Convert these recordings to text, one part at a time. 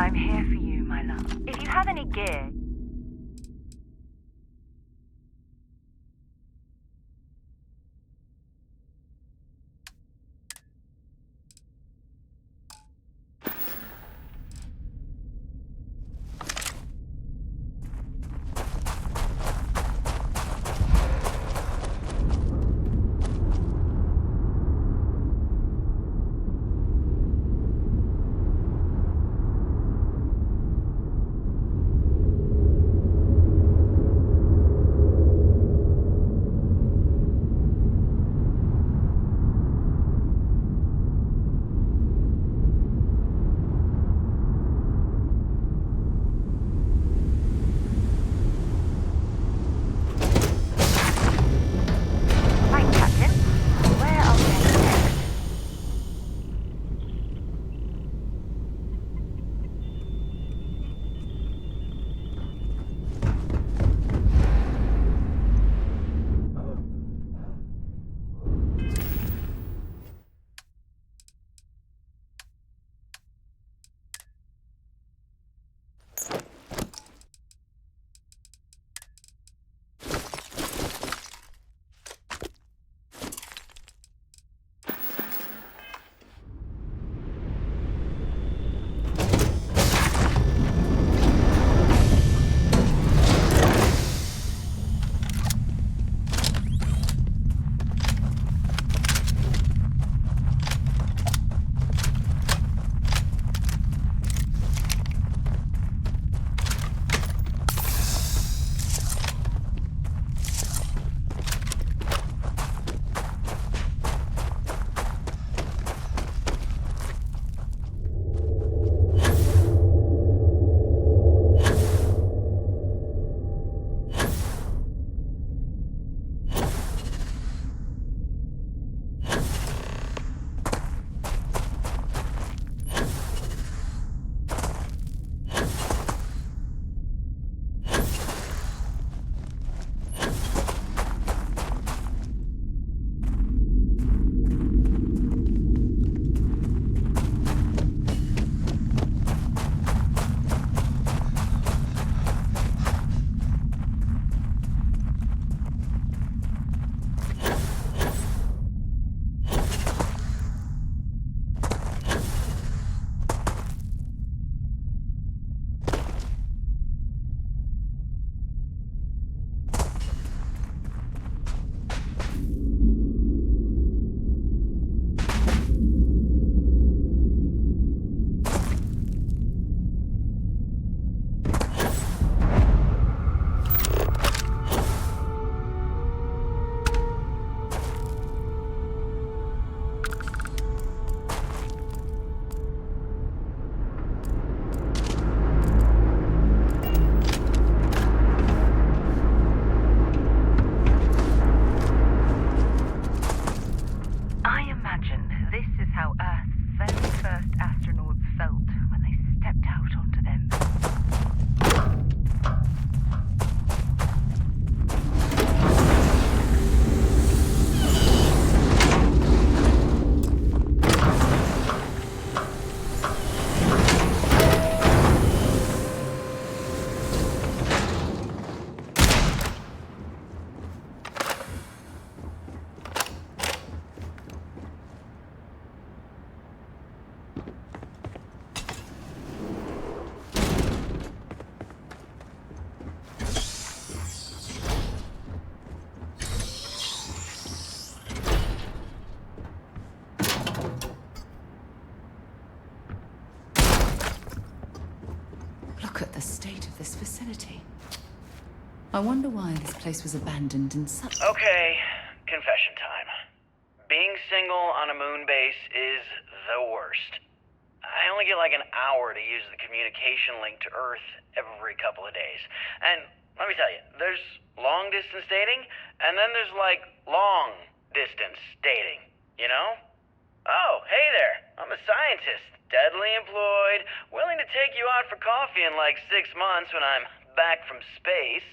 I'm here for you, my love. If you have any gear... Look at the state of this facility. I wonder why this place was abandoned in such... Okay, confession time. Being single on a moon base is the worst. I only get like an hour to use the communication link to Earth every couple of days. And let me tell you, there's long distance dating, and then there's like long distance dating, you know? Oh, hey there, I'm a scientist, deadly employed, willing to take you out for coffee in like 6 months when I'm back from space.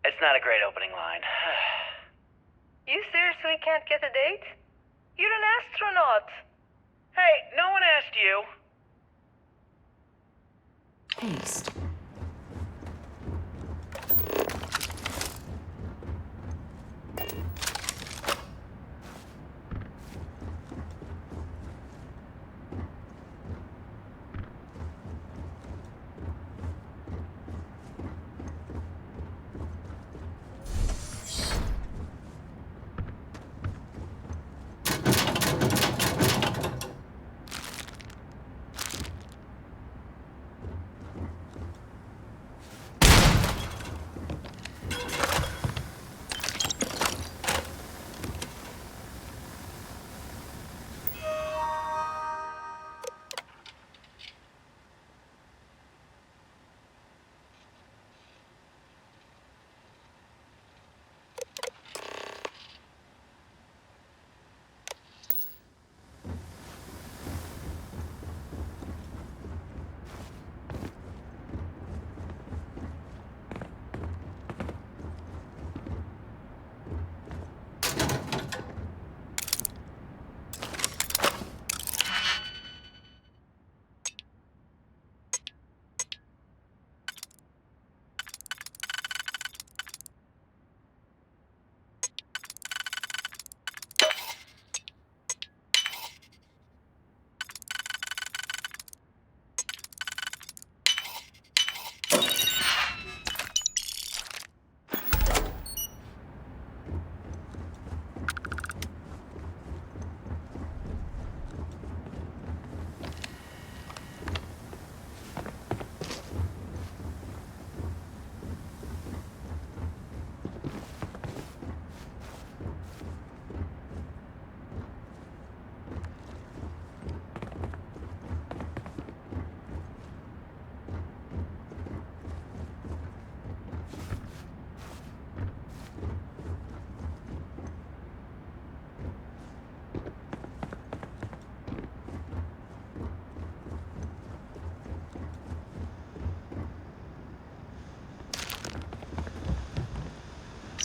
It's not a great opening line. You seriously can't get a date? You're an astronaut. Hey, no one asked you. haste.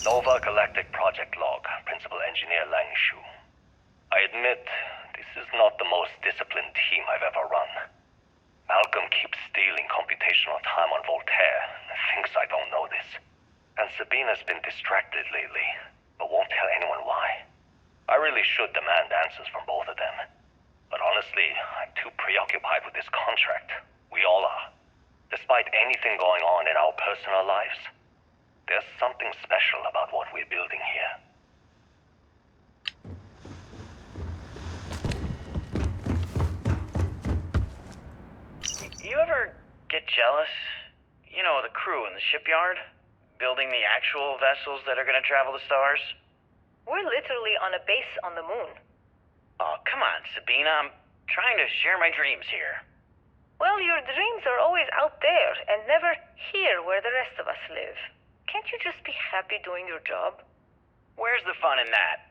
Nova Galactic Project Log, Principal Engineer Lang Shu. I admit, this is not the most disciplined team I've ever run. Malcolm keeps stealing computational time on Voltaire and thinks I don't know this. And Sabina's been distracted lately, but won't tell anyone why. I really should demand answers from both of them. But honestly, I'm too preoccupied with this contract. We all are. Despite anything going on in our personal lives, there's something special about what we're building here. You ever get jealous? You know, the crew in the shipyard? Building the actual vessels that are gonna travel the stars? We're literally on a base on the moon. Oh, come on, Sabina. I'm trying to share my dreams here. Well, your dreams are always out there and never here where the rest of us live. Can't you just be happy doing your job? Where's the fun in that?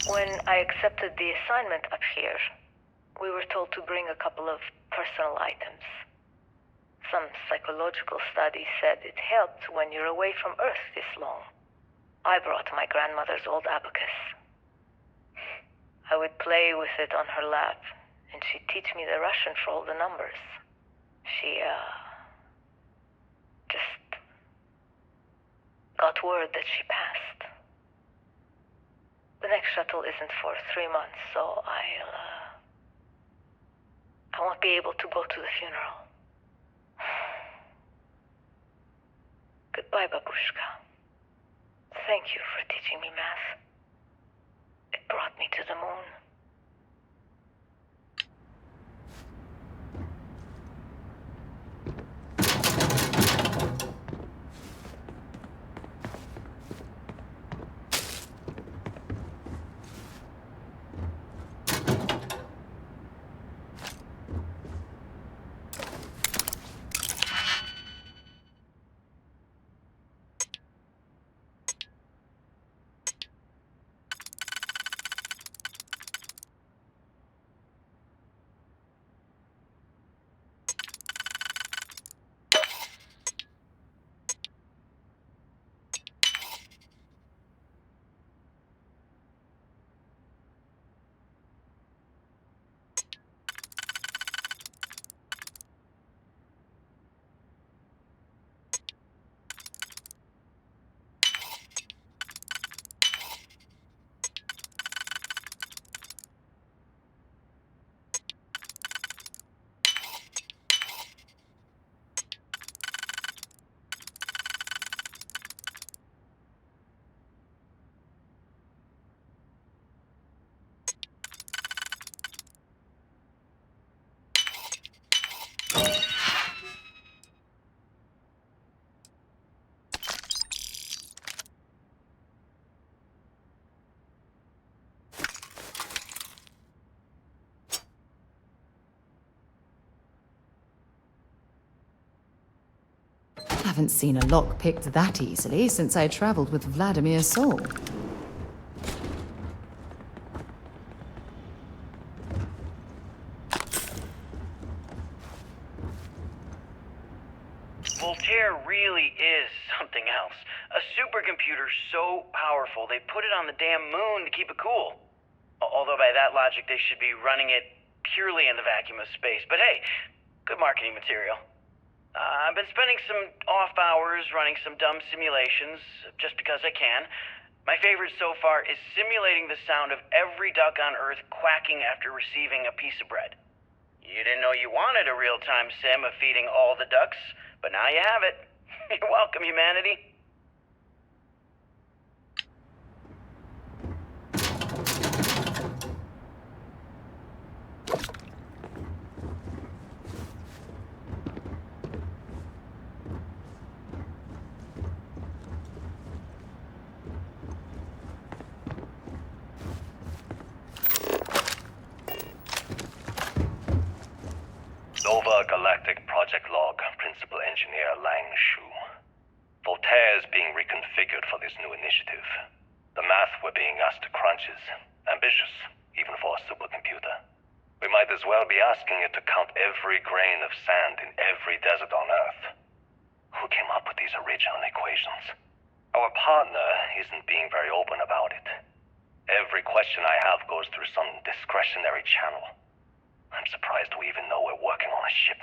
When I accepted the assignment up here, we were told to bring a couple of personal items. Some psychological studies said it helped when you're away from Earth this long. I brought my grandmother's old abacus. I would play with it on her lap, and she'd teach me the Russian for all the numbers. She, just got word that she passed. The next shuttle isn't for 3 months, so I won't be able to go to the funeral. Goodbye, Babushka. Thank you for teaching me math. It brought me to the moon. haven't seen a lock picked that easily since I traveled with Vladimir's soul. Voltaire really is something else. A supercomputer so powerful they put it on the damn moon to keep it cool. Although by that logic they should be running it purely in the vacuum of space. But hey, good marketing material. I've been spending some off hours running some dumb simulations, just because I can. My favorite so far is simulating the sound of every duck on Earth quacking after receiving a piece of bread. You didn't know you wanted a real-time sim of feeding all the ducks, but now you have it. You're welcome, humanity. Nova Galactic Project Log, Principal Engineer Lang Shu. Voltaire is being reconfigured for this new initiative. The math we're being asked to crunch is ambitious, even for a supercomputer. We might as well be asking it to count every grain of sand in every desert on Earth. Who came up with these original equations? Our partner isn't being very open about it. Every question I have goes through some discretionary channel. I'm surprised we even know we're working on a ship.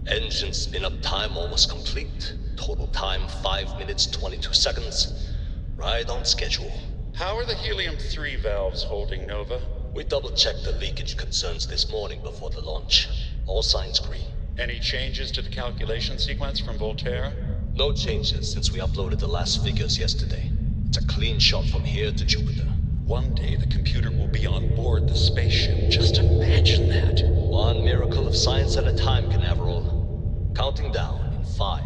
Engine spin-up time almost complete. Total time 5 minutes 22 seconds. Right on schedule. How are the helium-3 valves holding, Nova? We double-checked the leakage concerns this morning before the launch. All signs green. Any changes to the calculation sequence from Voltaire? No changes since we uploaded the last figures yesterday. It's a clean shot from here to Jupiter. One day the computer will be on board the spaceship. Just imagine that. One miracle of science at a time, Canaveral. Counting down in 5,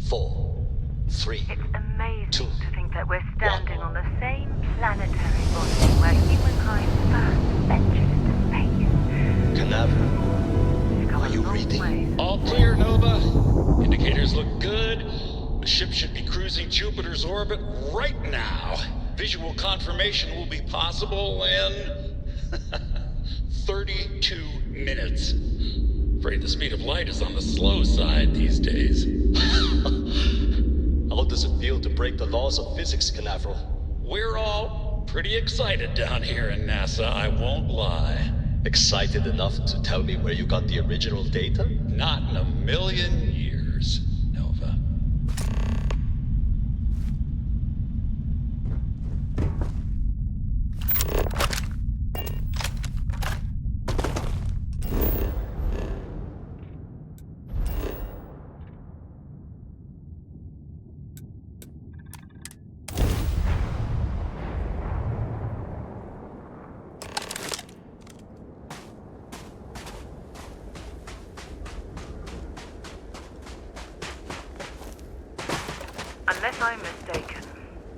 4, 3. It's amazing 2, to think that we're standing on the same planetary body where humankind first ventured into space. Canaveral, It's come are a you long reading? way. All clear, Nova. Indicators look good. The ship should be cruising Jupiter's orbit right now. Visual confirmation will be possible in 32 minutes. Afraid the speed of light is on the slow side these days. How does it feel to break the laws of physics, Canaveral? We're all pretty excited down here in NASA, I won't lie. Excited enough to tell me where you got the original data? Not in a million years, Nova. Unless I'm mistaken,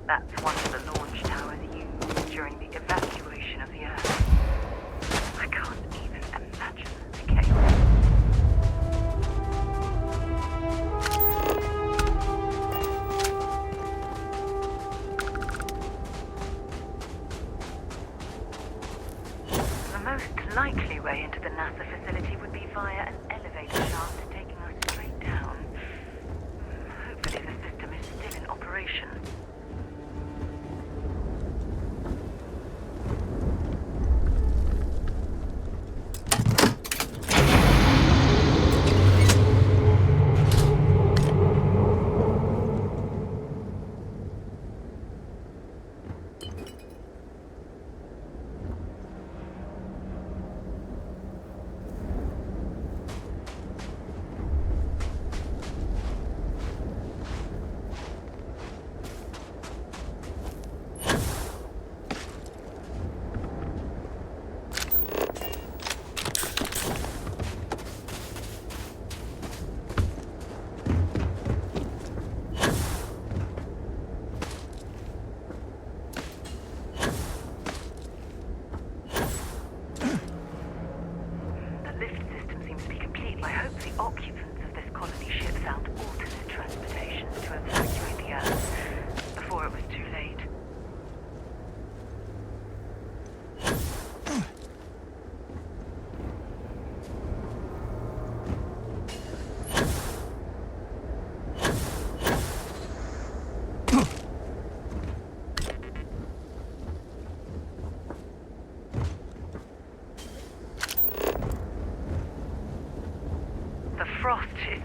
that's one of the launch towers used during the evacuation of the Earth. I can't even imagine the chaos. The most likely way into the NASA facility would be via an elevator shaft taking us straight down. Hopefully the system is still in operation.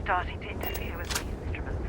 starting to interfere with my instruments.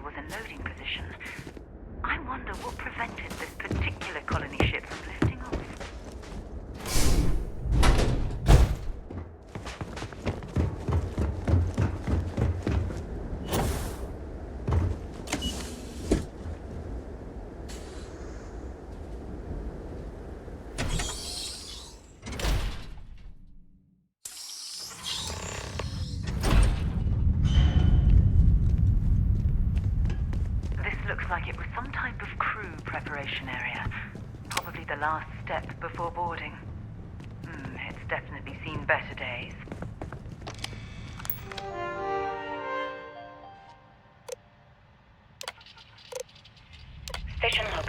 Was in loading position. I wonder what prevented this particular colony ship from lifting off. Like it was some type of crew preparation area. Probably the last step before boarding. It's definitely seen better days. Station log.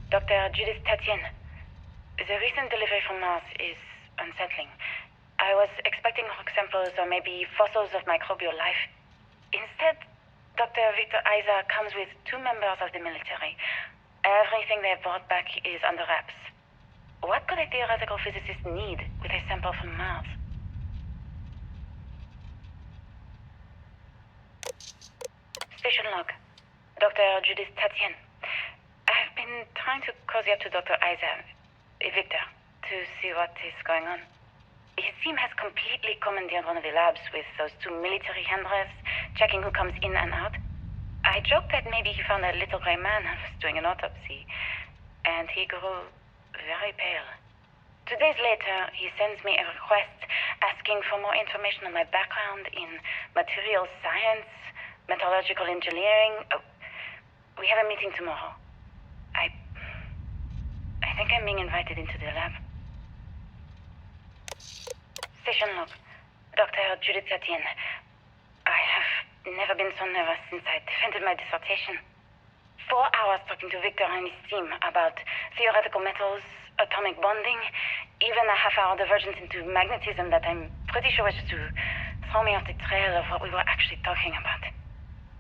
Dr. Judith Tatien. The recent delivery from Mars is unsettling. I was expecting rock samples or maybe fossils of microbial life. Instead, Dr. Victor Isa comes with 2 members of the military. Everything they've brought back is under wraps. What could a theoretical physicist need with a sample from Mars? Station log. Dr. Judith Tatien. I've been trying to cozy up to Dr. Isa, Victor, to see what is going on. His team has completely commandeered one of the labs with those two military handlers, checking who comes in and out. I joked that maybe he found a little gray man and was doing an autopsy, and he grew very pale. 2 days later, he sends me a request asking for more information on my background in material science, metallurgical engineering. Oh, we have a meeting tomorrow. I think I'm being invited into the lab. Station log. Dr. Judith Satien. I have never been so nervous since I defended my dissertation. 4 hours talking to Victor and his team about theoretical metals, atomic bonding, even a half-hour divergence into magnetism that I'm pretty sure was just to throw me off the trail of what we were actually talking about.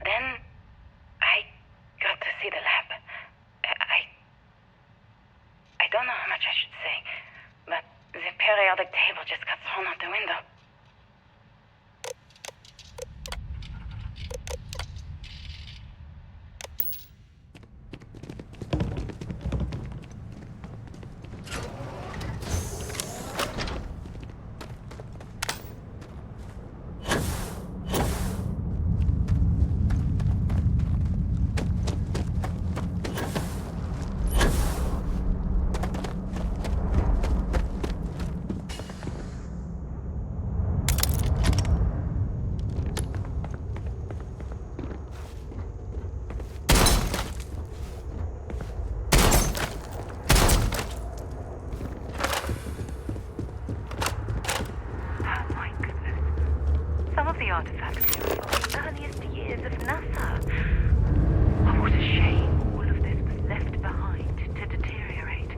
Then, I got to see the lab. I don't know how much I should say, but the periodic table just got thrown out the window. The artifacts here are from the earliest years of NASA. Oh, what a shame all of this was left behind to deteriorate.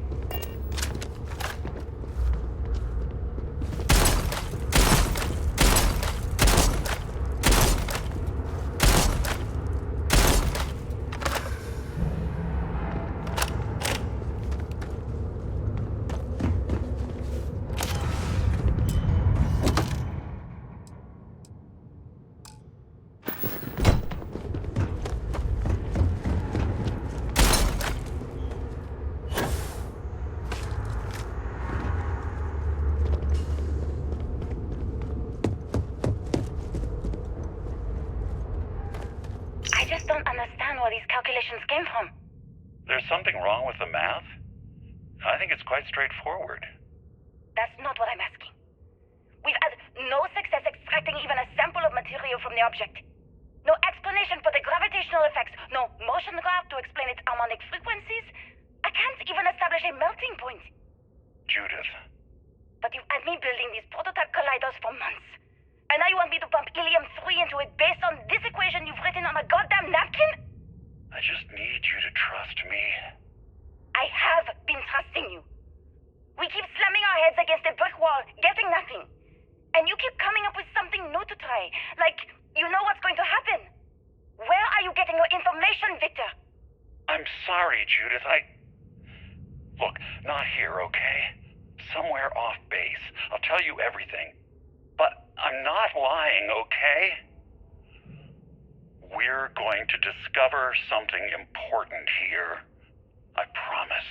Don't understand where these calculations came from. There's something wrong with the math? I think it's quite straightforward. That's not what I'm asking. We've had no success extracting even a sample of material from the object. No explanation for the gravitational effects, no motion graph to explain its harmonic frequencies. I can't even establish a melting point. Judith. But you've had me building these prototype colliders for months. And now you want me to pump helium-3 into it based on this equation you've written on a goddamn napkin? I just need you to trust me. I have been trusting you. We keep slamming our heads against a brick wall, getting nothing. And you keep coming up with something new to try. Like, you know what's going to happen. Where are you getting your information, Victor? I'm sorry, Judith. Look, not here, okay? Somewhere off base. I'll tell you everything. But I'm not lying, okay? We're going to discover something important here. I promise.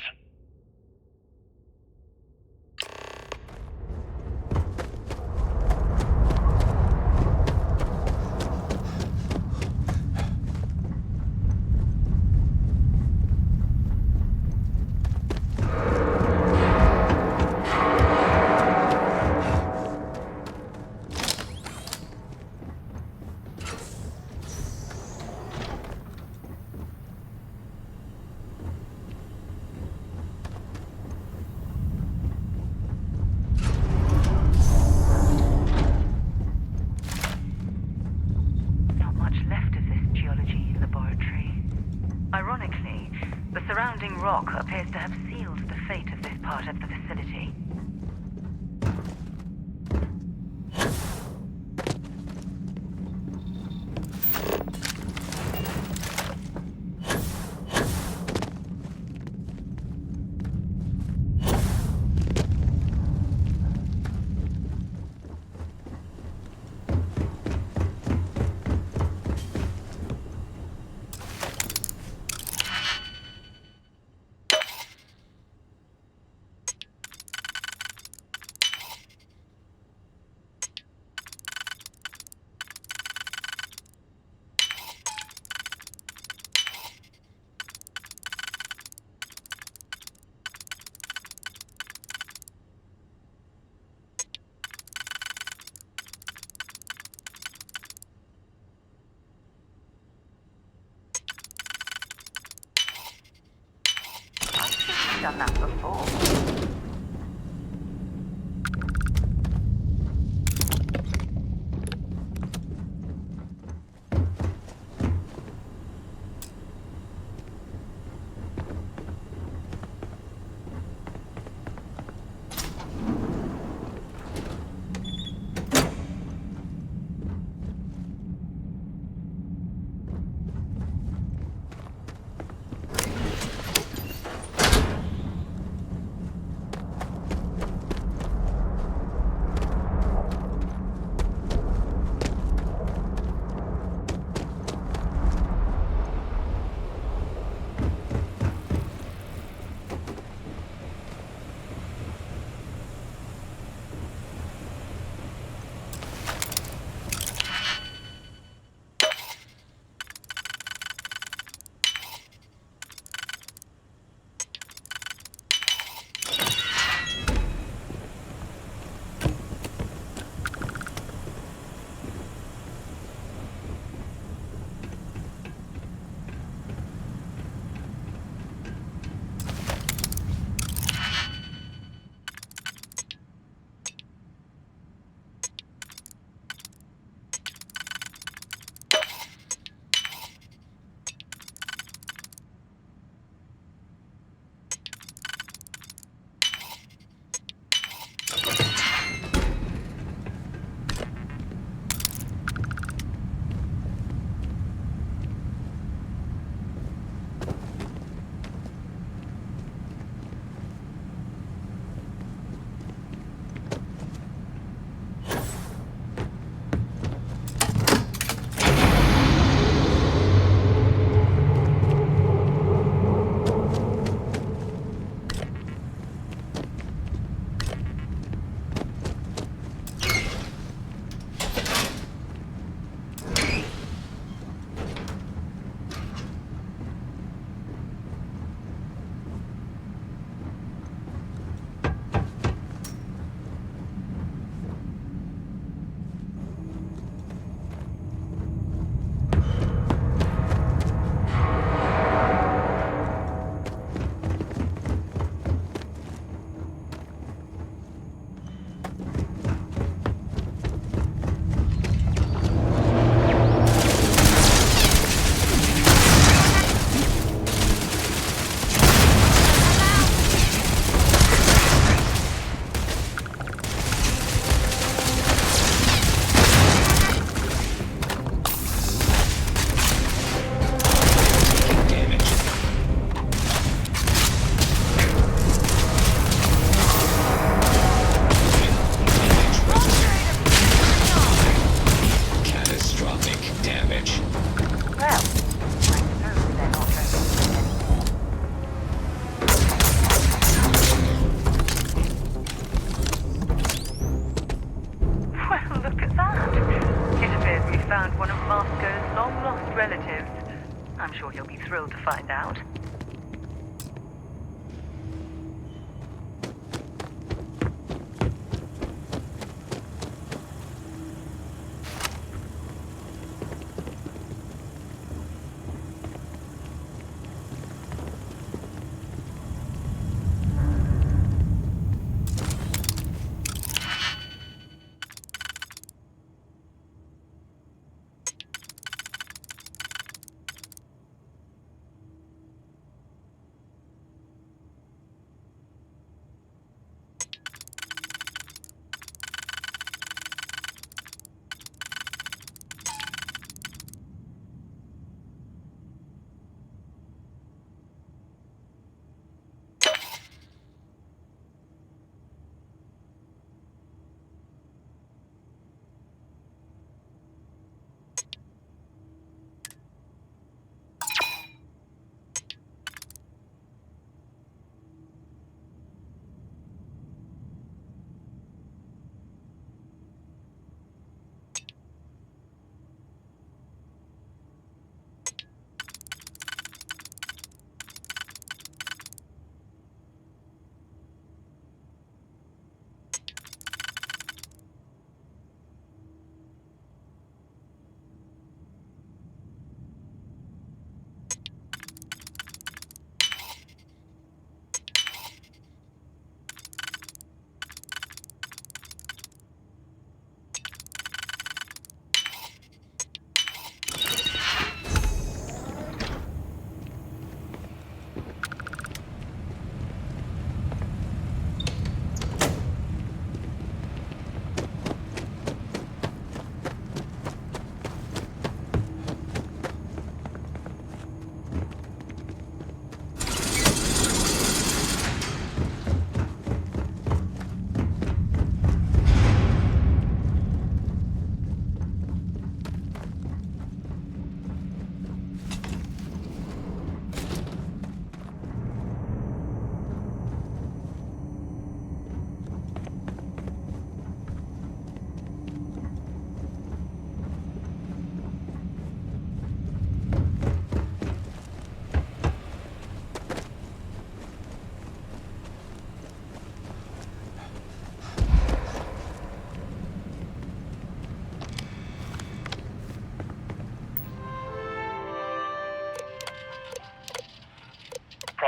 Ironically, the surrounding rock appears to have sealed the fate of this part of the facility. I've done that before.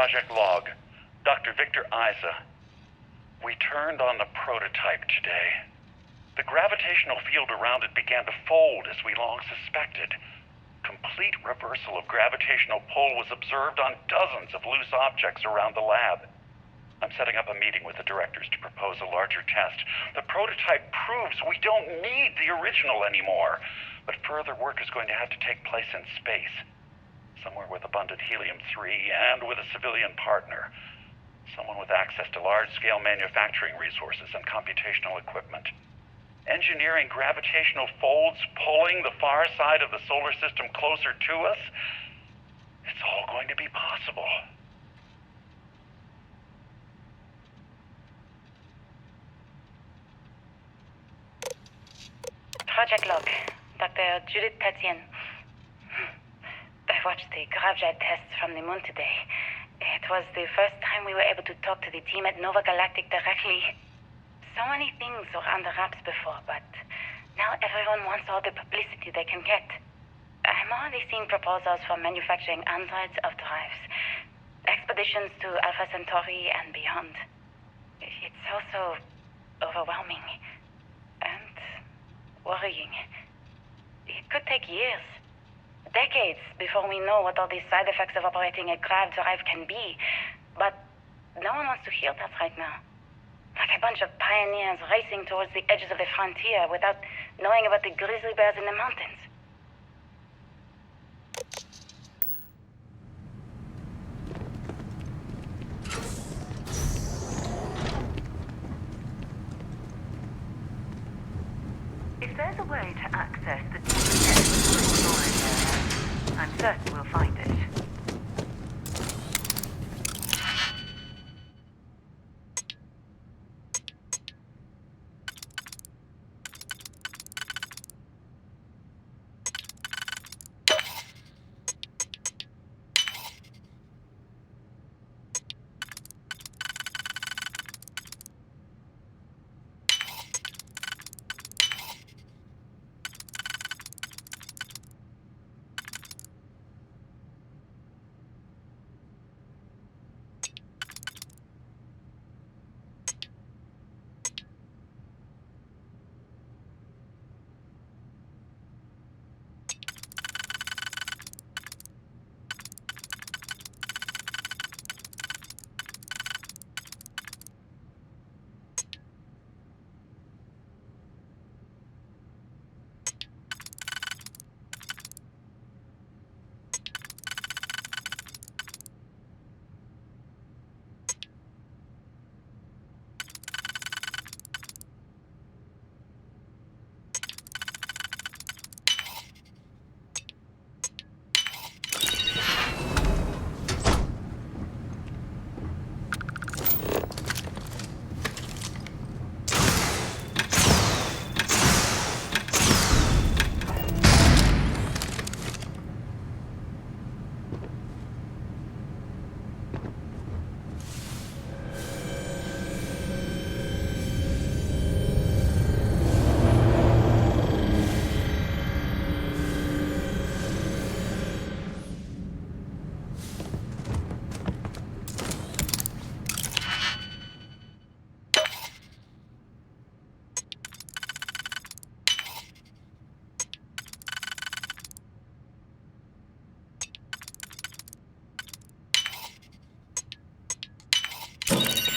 project log. Dr. Victor Isa. We turned on the prototype today. The gravitational field around it began to fold as we long suspected. Complete reversal of gravitational pull was observed on dozens of loose objects around the lab. I'm setting up a meeting with the directors to propose a larger test. The prototype proves we don't need the original anymore, but further work is going to have to take place in space. Somewhere with abundant helium-3 and with a civilian partner. Someone with access to large-scale manufacturing resources and computational equipment. Engineering gravitational folds, pulling the far side of the solar system closer to us, it's all going to be possible. Project log, Dr. Judith Tatien. I watched the gravjet tests from the moon today. It was the first time we were able to talk to the team at Nova Galactic directly. So many things were under wraps before, but now everyone wants all the publicity they can get. I'm already seeing proposals for manufacturing androids of drives, expeditions to Alpha Centauri and beyond. It's also overwhelming and worrying. It could take years, decades, before we know what all these side effects of operating a grav drive can be. But no one wants to hear that right now. Like a bunch of pioneers racing towards the edges of the frontier without knowing about the grizzly bears in the mountains. If there's a way to access the deep storage area, I'm certain we'll find it.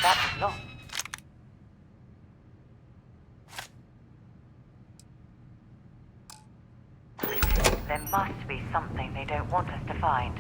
That was long. There must be something they don't want us to find.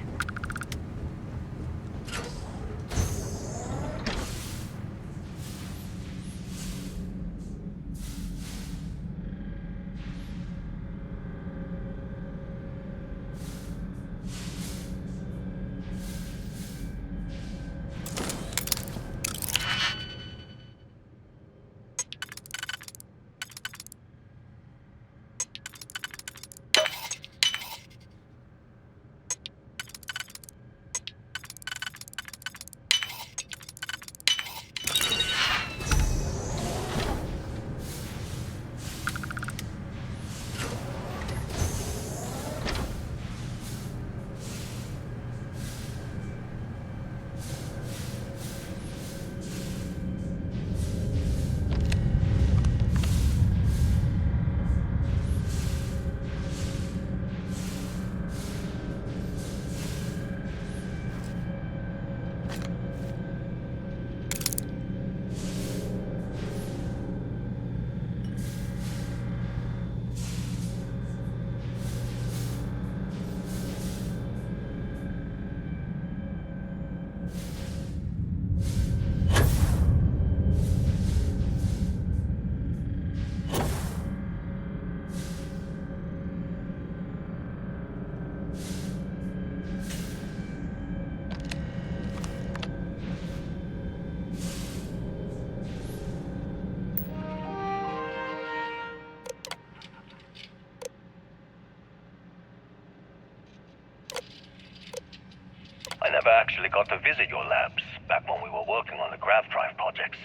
got to visit your labs back when we were working on the grav drive projects.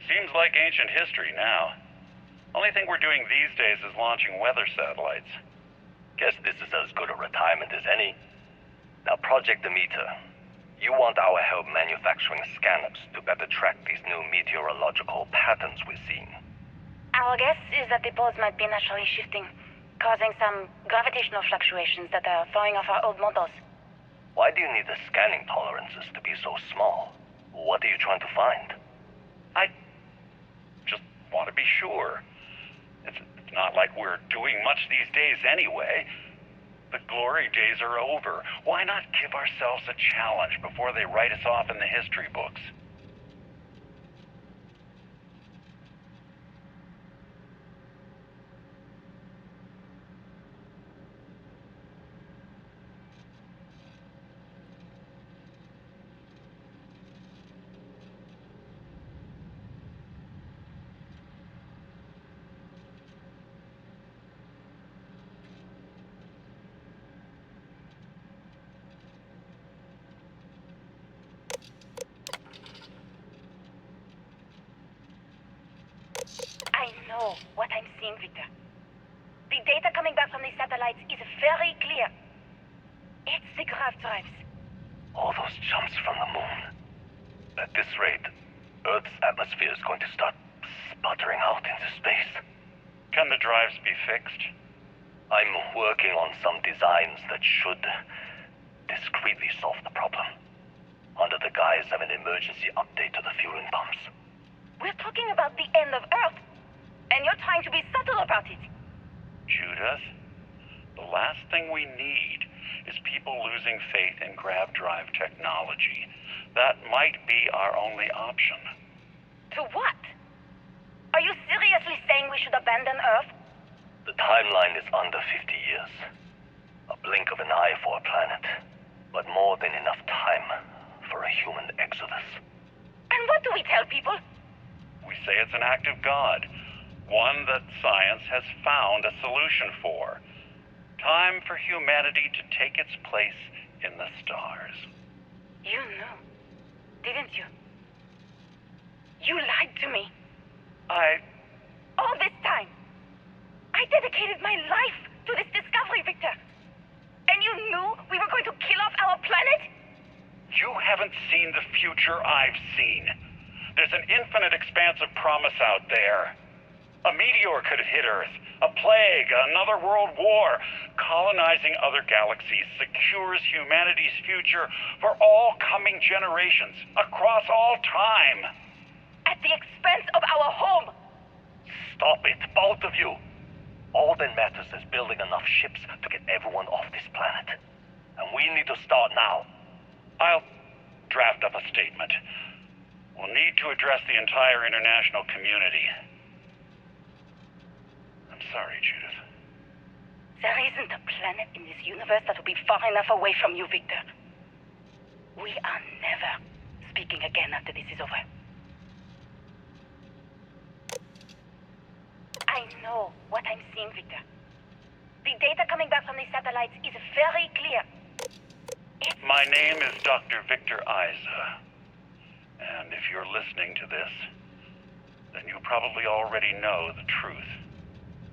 Seems like ancient history now. Only thing we're doing these days is launching weather satellites. Guess this is as good a retirement as any. Now, Project Demeter, you want our help manufacturing scanners to better track these new meteorological patterns we're seeing. Our guess is that the poles might be naturally shifting, causing some gravitational fluctuations that are throwing off our old models. Why do you need the scanning tolerances to be so small? What are you trying to find? I just want to be sure. It's not like we're doing much these days anyway. The glory days are over. Why not give ourselves a challenge before they write us off in the history books? I know what I'm seeing, Victor. The data coming back from the satellites is very clear. It's the grav drives. All those jumps from the moon. At this rate, Earth's atmosphere is going to start sputtering out into space. Can the drives be fixed? I'm working on some designs that should discreetly solve the problem, under the guise of an emergency update to the fueling pumps. We're talking about the end of Earth, and you're trying to be subtle about it. Judith, the last thing we need is people losing faith in grav drive technology. That might be our only option. To what? Are you seriously saying we should abandon Earth? The timeline is under 50 years. A blink of an eye for a planet, but more than enough time for a human exodus. And what do we tell people? We say it's an act of God, one that science has found a solution for. Time for humanity to take its place in the stars. You knew, didn't you? You lied to me. All this time, I dedicated my life to this discovery, Victor. And you knew we were going to kill off our planet? You haven't seen the future I've seen. There's an infinite expanse of promise out there. A meteor could hit Earth, a plague, another world war. Colonizing other galaxies secures humanity's future for all coming generations, across all time. At the expense of our home. Stop it, both of you! All that matters is building enough ships to get everyone off this planet. And we need to start now. I'll draft up a statement. We'll need to address the entire international community. I'm sorry, Judith. There isn't a planet in this universe that will be far enough away from you, Victor. We are never speaking again after this is over. I know what I'm seeing, Victor. The data coming back from the satellites is very clear. My name is Dr. Victor Isa. And if you're listening to this, then you probably already know the truth.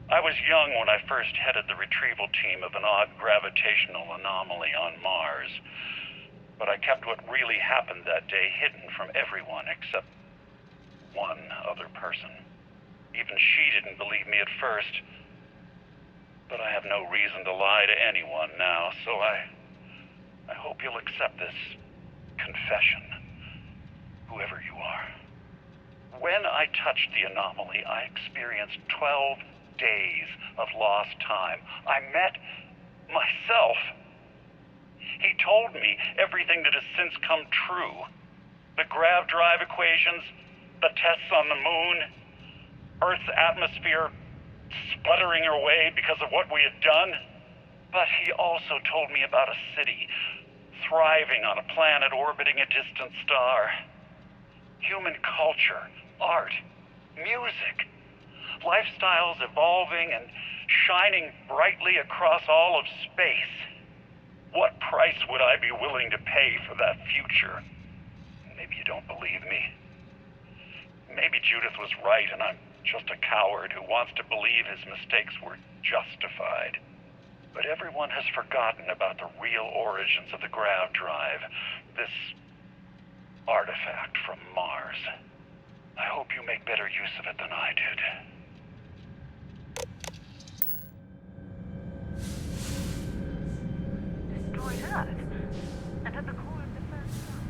I was young when I first headed the retrieval team of an odd gravitational anomaly on Mars. But I kept what really happened that day hidden from everyone except one other person. Even she didn't believe me at first. But I have no reason to lie to anyone now, so I hope you'll accept this confession, whoever you are. When I touched the anomaly, I experienced 12 days of lost time. I met myself. He told me everything that has since come true. The grav drive equations, the tests on the moon, Earth's atmosphere sputtering away because of what we had done. But he also told me about a city thriving on a planet orbiting a distant star. Human culture, art, music, lifestyles evolving and shining brightly across all of space. What price would I be willing to pay for that future? Maybe you don't believe me. Maybe Judith was right and I'm just a coward who wants to believe his mistakes were justified. But everyone has forgotten about the real origins of the grav drive, this artifact from Mars. I hope you make better use of it than I did. Destroyed Earth, and at the core of the first sun.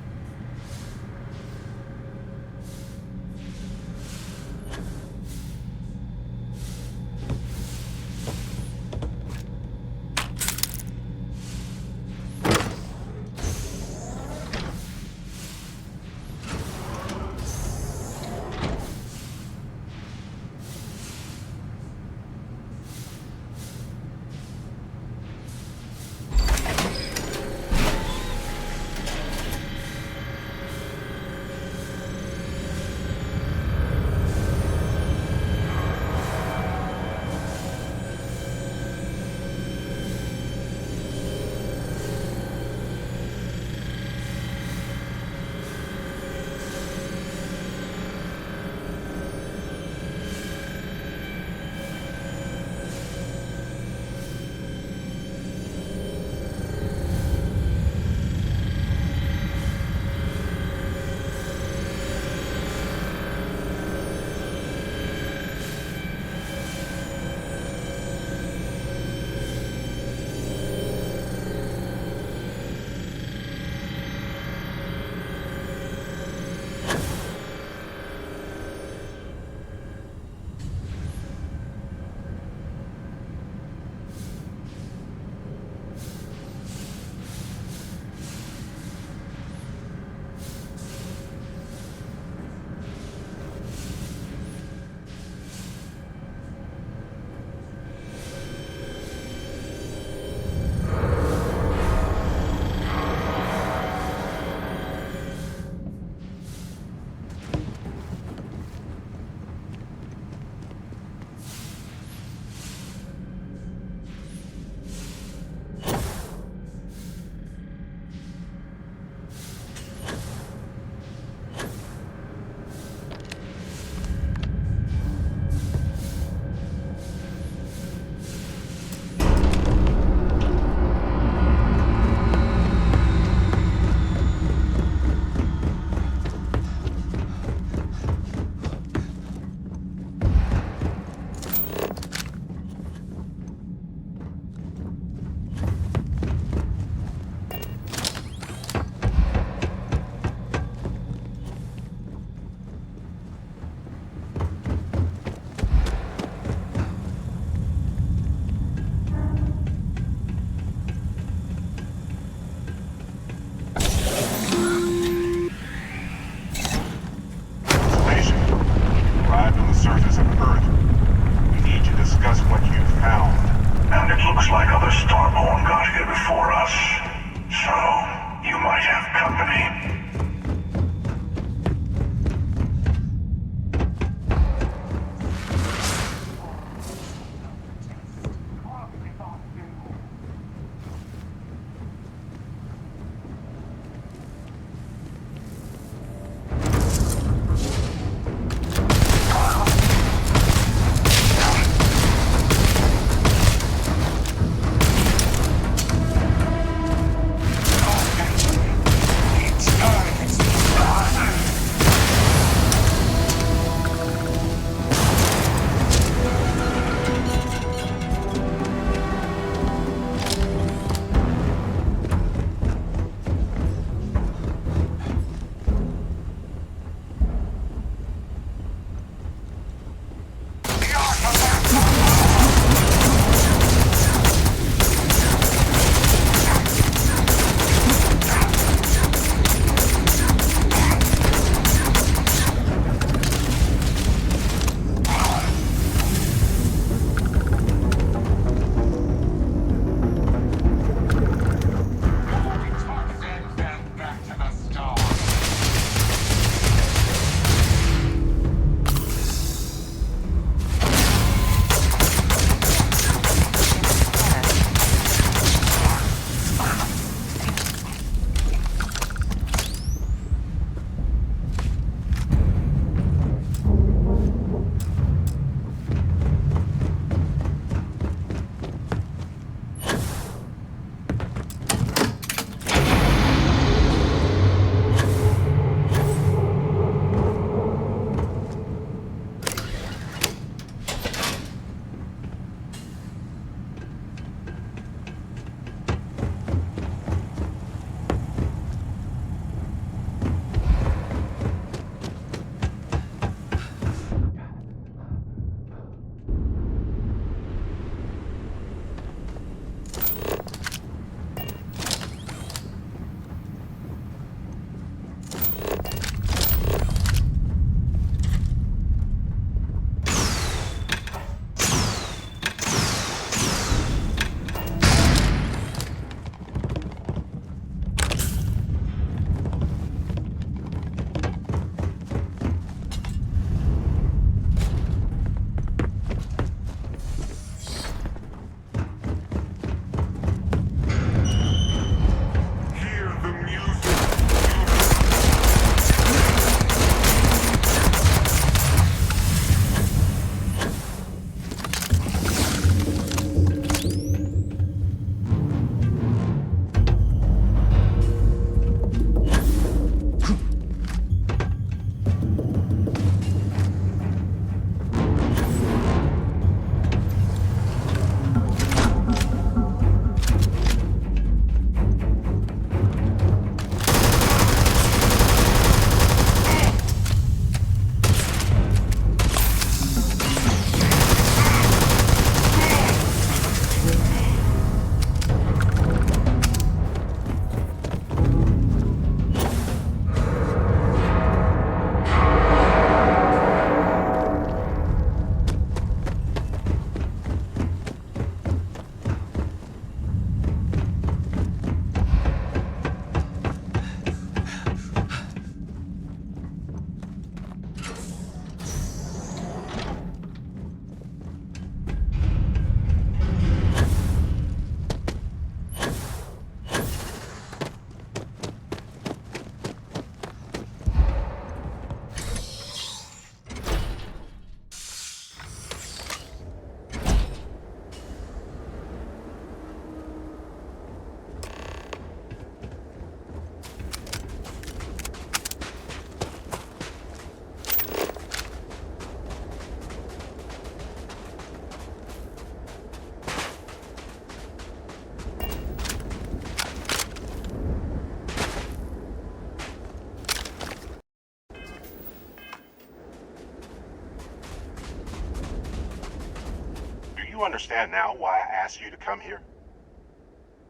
you understand now why I asked you to come here?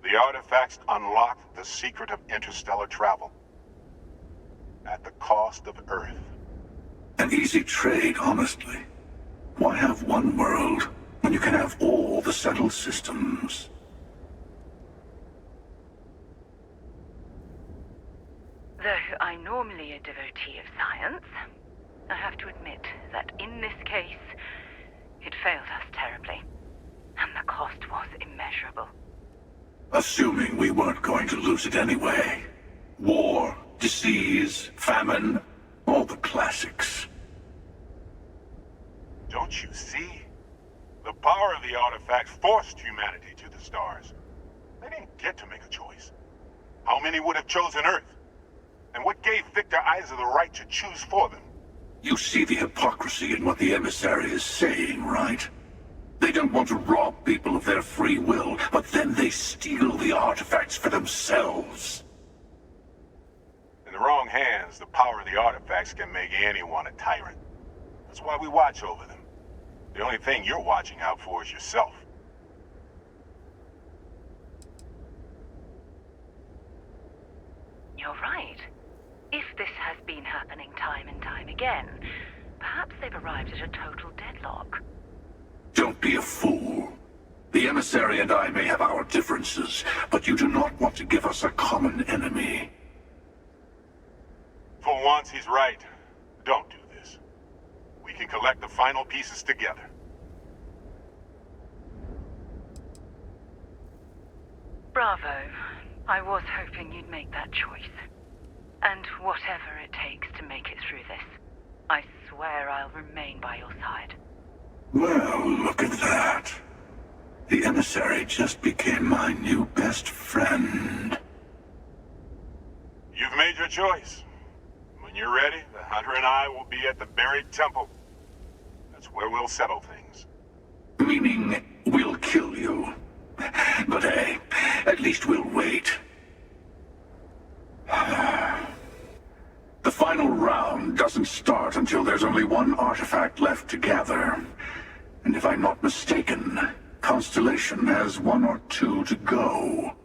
The artifacts unlock the secret of interstellar travel. At the cost of Earth. An easy trade, honestly. Why have one world when you can have all the settled systems? Though I'm normally a devotee of science, I have to admit that in this case, it failed us terribly. And the cost was immeasurable. Assuming we weren't going to lose it anyway. War, disease, famine, all the classics. Don't you see? The power of the artifacts forced humanity to the stars. They didn't get to make a choice. How many would have chosen Earth? And what gave Victor Isa the right to choose for them? You see the hypocrisy in what the emissary is saying, right? They don't want to rob people of their free will, but then they steal the artifacts for themselves. In the wrong hands, the power of the artifacts can make anyone a tyrant. That's why we watch over them. The only thing you're watching out for is yourself. You're right. If this has been happening time and time again, perhaps they've arrived at a total deadlock. Don't be a fool. The emissary and I may have our differences, but you do not want to give us a common enemy. For once, he's right. Don't do this. We can collect the final pieces together. Bravo. I was hoping you'd make that choice. And whatever it takes to make it through this, I swear I'll remain by your side. Well, look at that. The emissary just became my new best friend. You've made your choice. When you're ready, the Hunter and I will be at the buried temple. That's where we'll settle things. Meaning, we'll kill you. But hey, at least we'll wait. The final round doesn't start until there's only one artifact left to gather. And if I'm not mistaken, Constellation has 1 or 2 to go.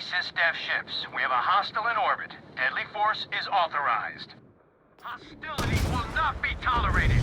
SysDev ships. We have a hostile in orbit. Deadly force is authorized. Hostility will not be tolerated.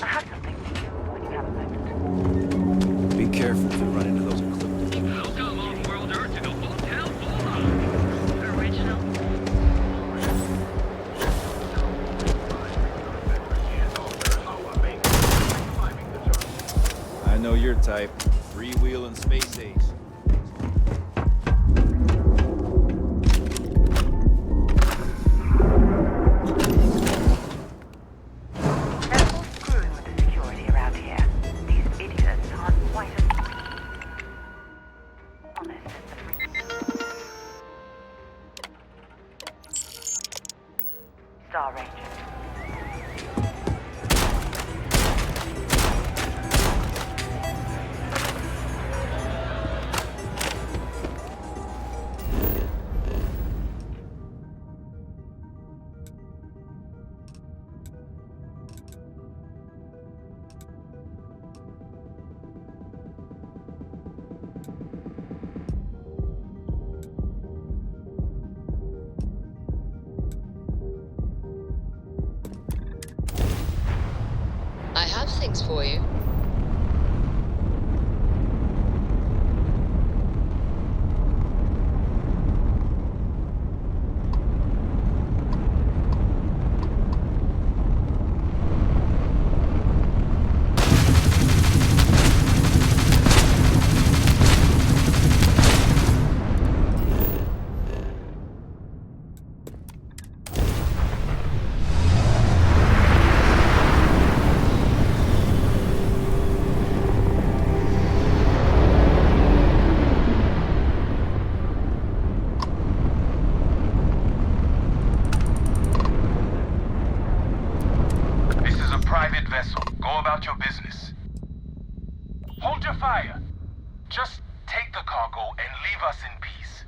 I have something for you when you have a moment. Be careful if you run into those eclipses. Welcome on World Earth to the Hotel Flora. Original. I know your type. Freewheel and space age. Careful screwing with the security around here. These idiots aren't quite as honest as the Star Ranger. I have things for you. This is a private vessel. Go about your business. Hold your fire. Just take the cargo and leave us in peace.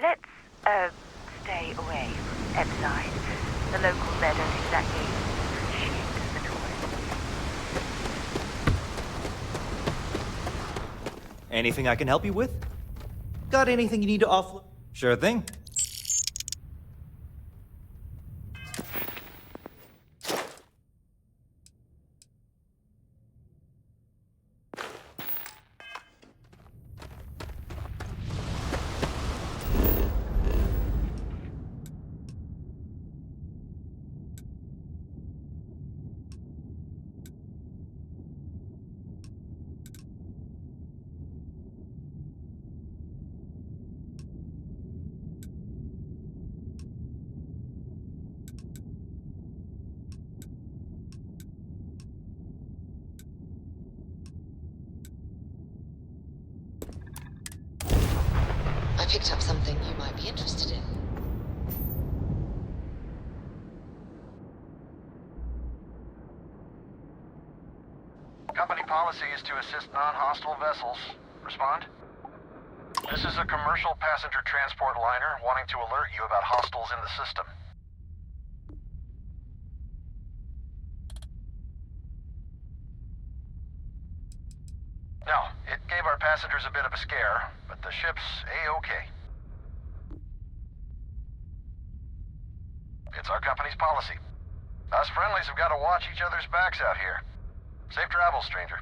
let's, stay away from Epside. The locals there don't exactly appreciate the tourists. Anything I can help you with? Got anything you need to offload? Sure thing. I picked up something you might be interested in. Company policy is to assist non-hostile vessels. Respond? This is a commercial passenger transport liner wanting to alert you about hostiles in the system. No, it gave our passengers a bit of a scare, but the ship's A-okay. It's our company's policy. Us friendlies have got to watch each other's backs out here. Safe travels, stranger.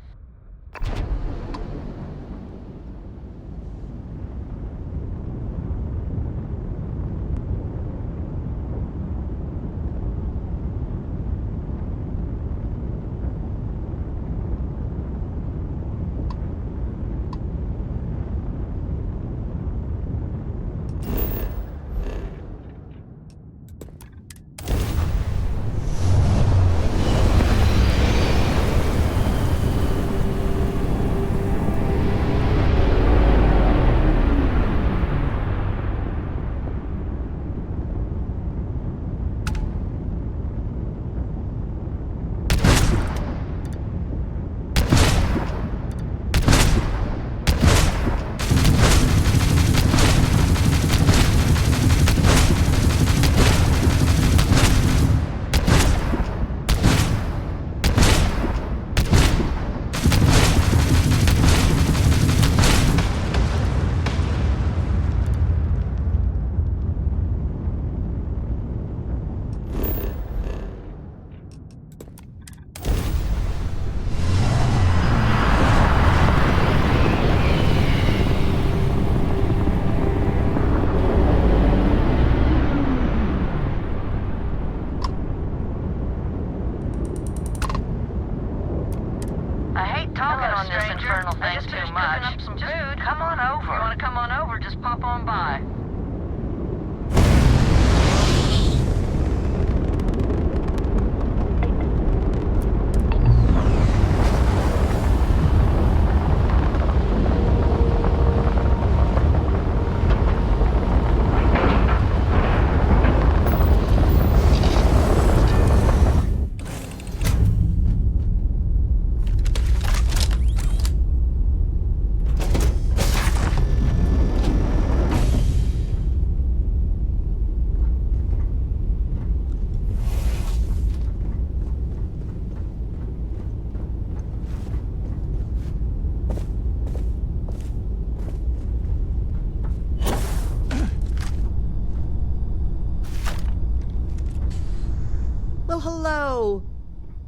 Hello.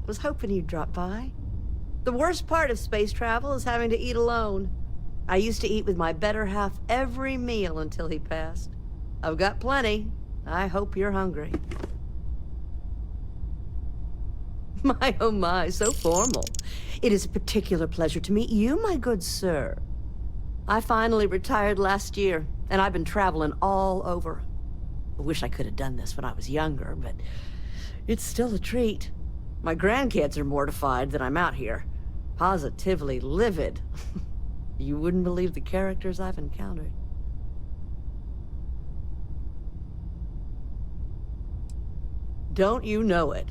Was hoping you'd drop by. The worst part of space travel is having to eat alone. I used to eat with my better half every meal until he passed. I've got plenty. I hope you're hungry. My, oh my, so formal. It is a particular pleasure to meet you, my good sir. I finally retired last year, and I've been traveling all over. I wish I could have done this when I was younger, but it's still a treat. My grandkids are mortified that I'm out here. Positively livid. You wouldn't believe the characters I've encountered. Don't you know it?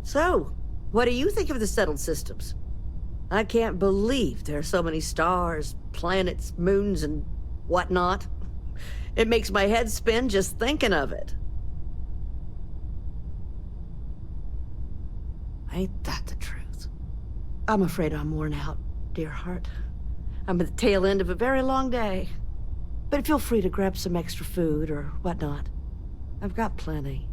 So, what do you think of the settled systems? I can't believe there are so many stars, planets, moons, and whatnot. It makes my head spin just thinking of it. Ain't that the truth? I'm afraid I'm worn out, dear heart. I'm at the tail end of a very long day. But feel free to grab some extra food or whatnot. I've got plenty.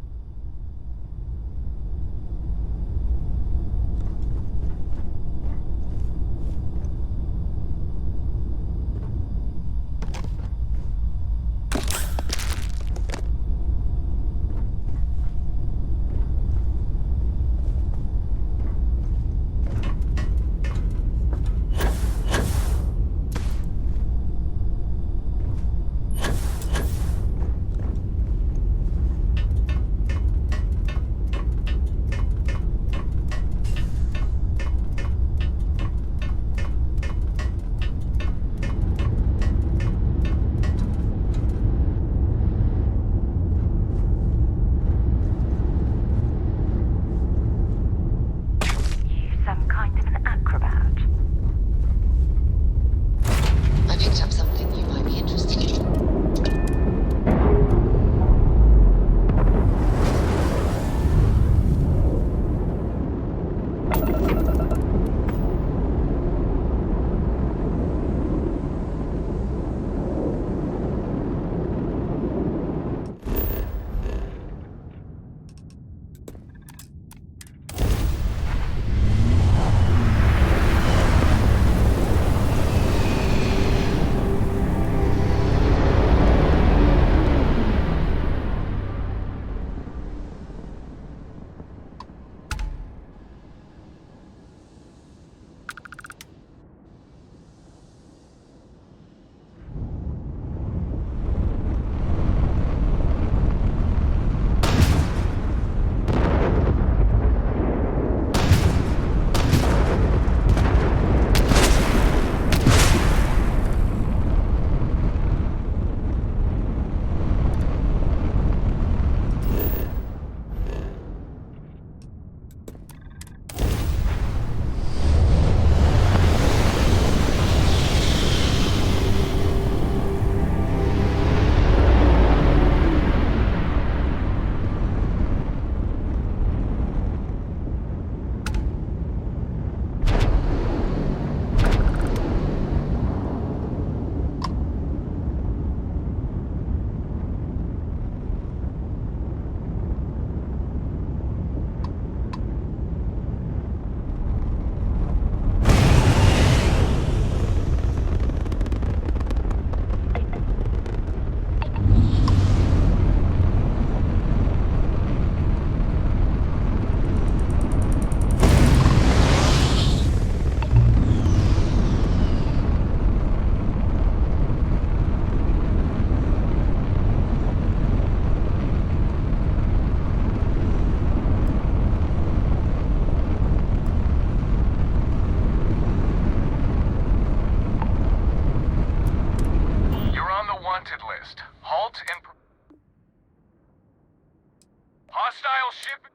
Hostile ship.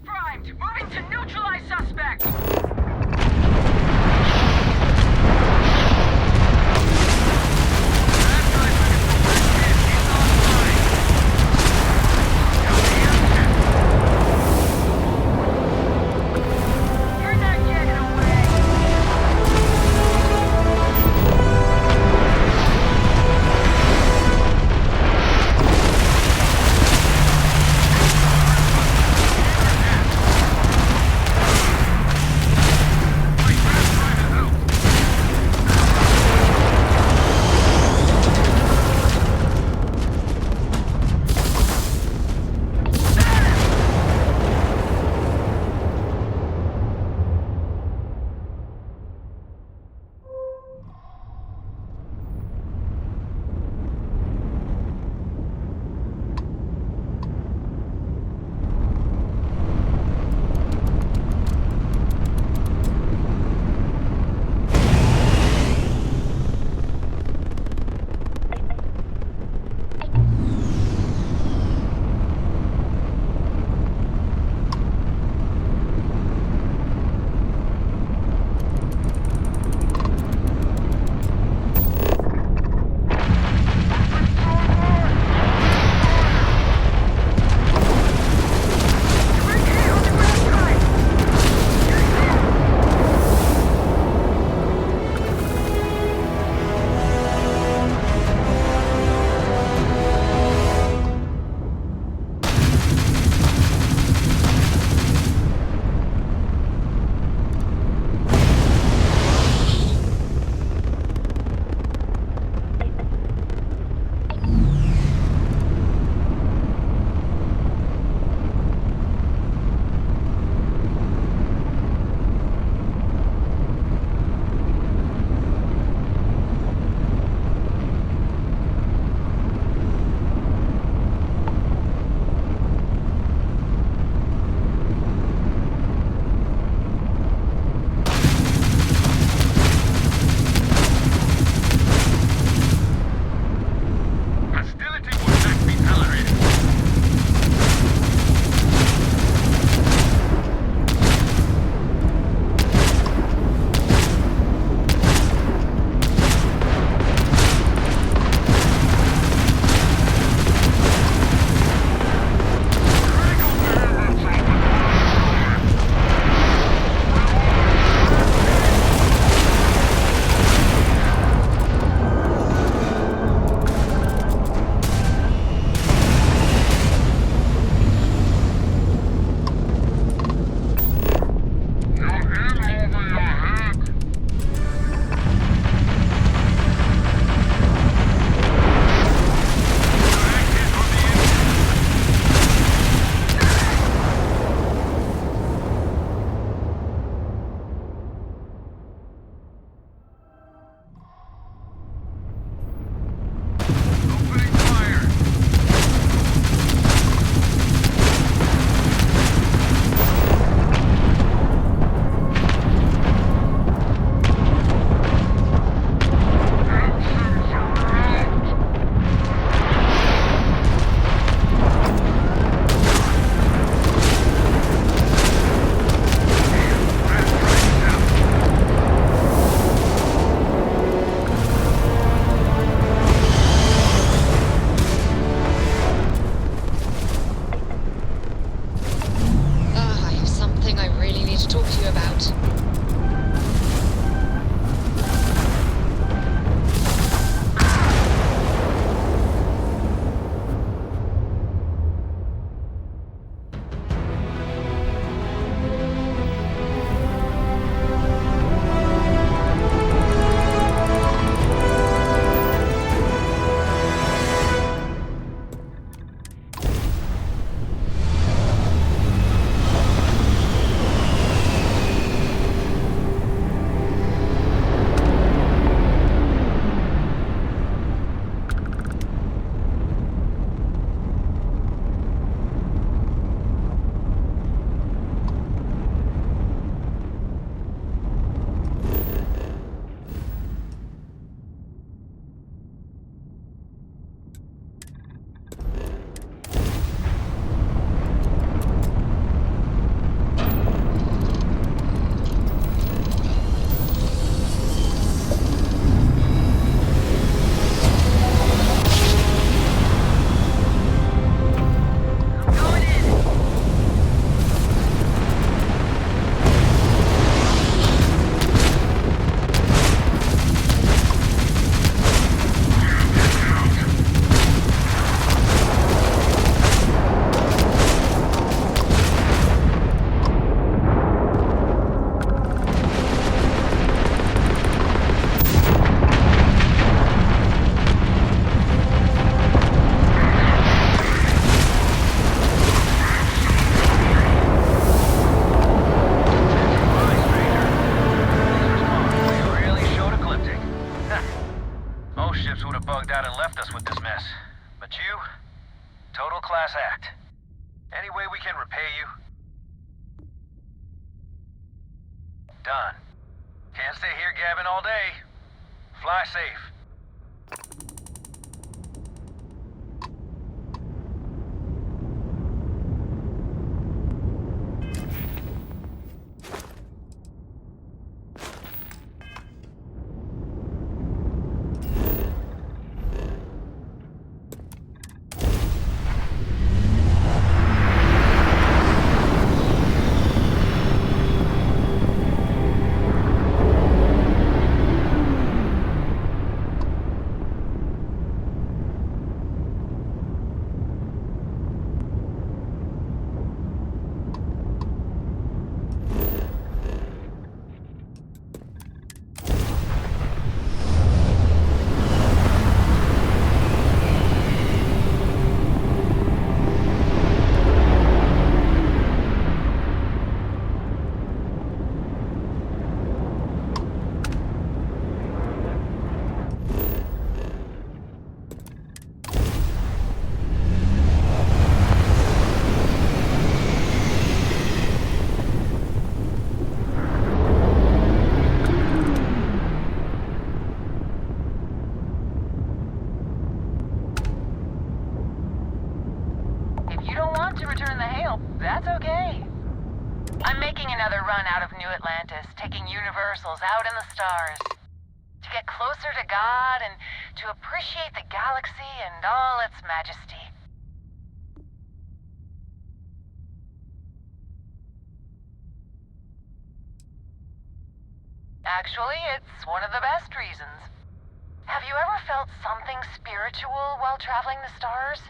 Primed. Moving to neutralize suspect. Any way we can repay you? Done. Can't stay here gabbing all day. Fly safe. That's okay. I'm making another run out of New Atlantis, taking universals out in the stars. To get closer to God and to appreciate the galaxy and all its majesty. Actually, it's one of the best reasons. Have you ever felt something spiritual while traveling the stars?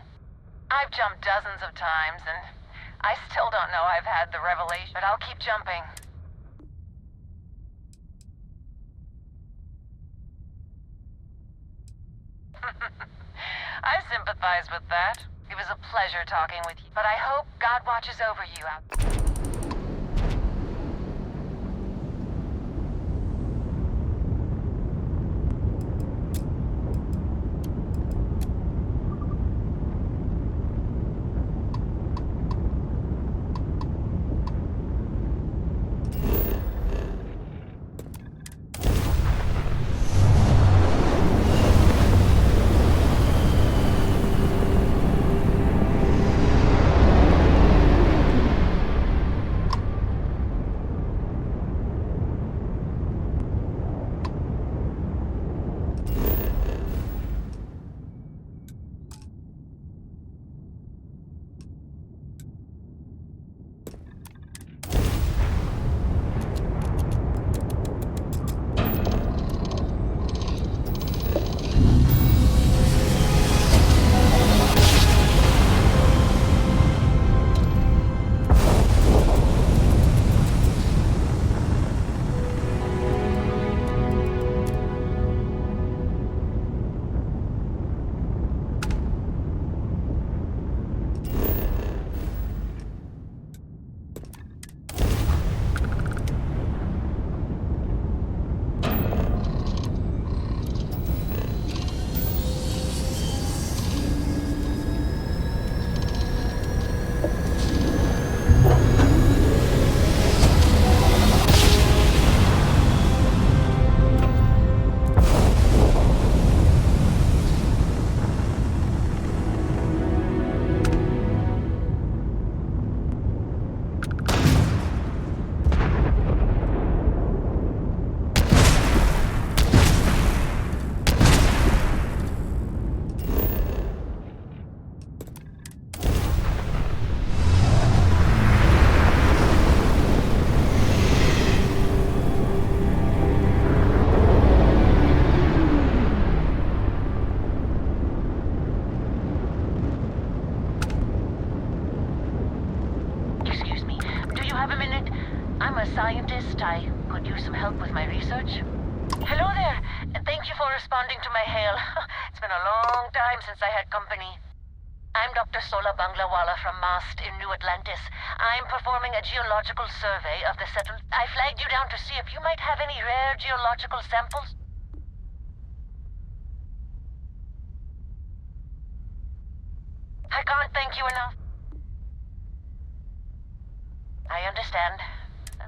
I've jumped dozens of times, and I still don't know I've had the revelation, but I'll keep jumping. I sympathize with that. It was a pleasure talking with you, but I hope God watches over you out there. Scientist, I could use some help with my research. Hello there, and thank you for responding to my hail. It's been a long time since I had company. I'm Dr. Sola Banglawala from MAST in New Atlantis. I'm performing a geological survey of the settled. I flagged you down to see if you might have any rare geological samples. I can't thank you enough. understand.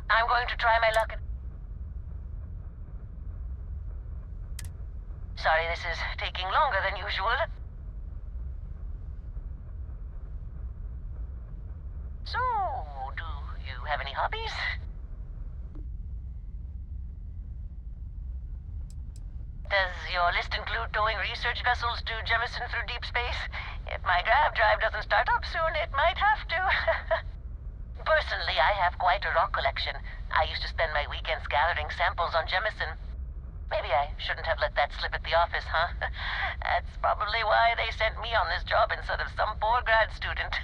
I'm going to try my luck. Sorry, this is taking longer than usual. So, do you have any hobbies? Does your list include towing research vessels to Jemison through deep space? If my grav drive doesn't start up soon, it might have to. Personally, I have quite a rock collection. I used to spend my weekends gathering samples on Jemison. Maybe I shouldn't have let that slip at the office, huh? That's probably why they sent me on this job instead of some poor grad student.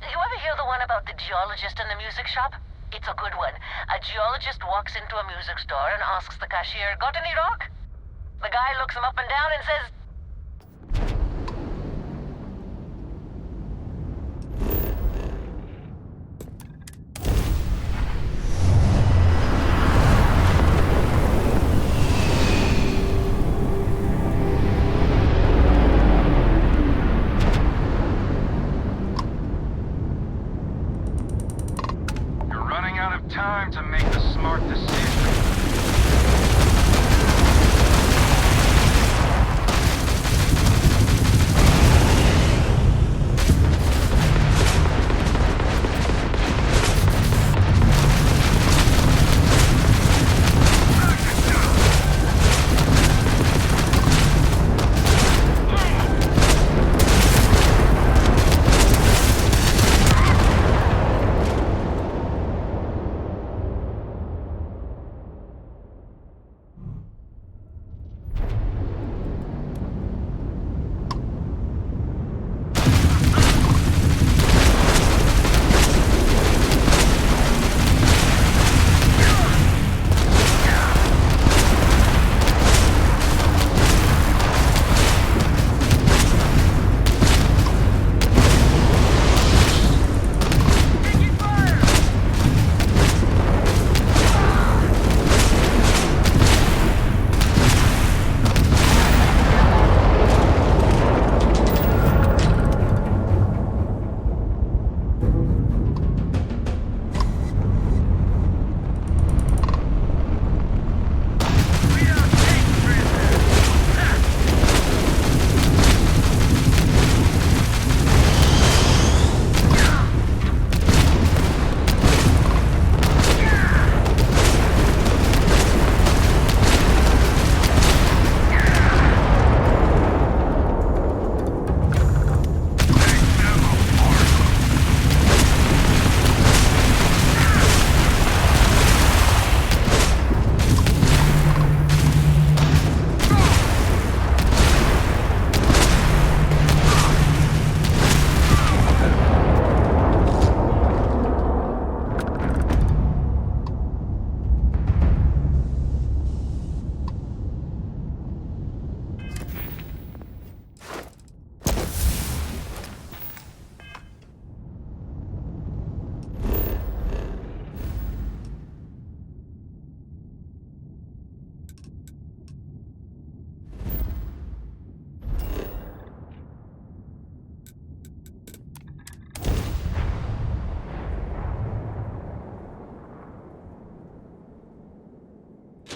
You ever hear the one about the geologist in the music shop? It's a good one. A geologist walks into a music store and asks the cashier, "Got any rock?" The guy looks him up and down and says, time to make the smart decision.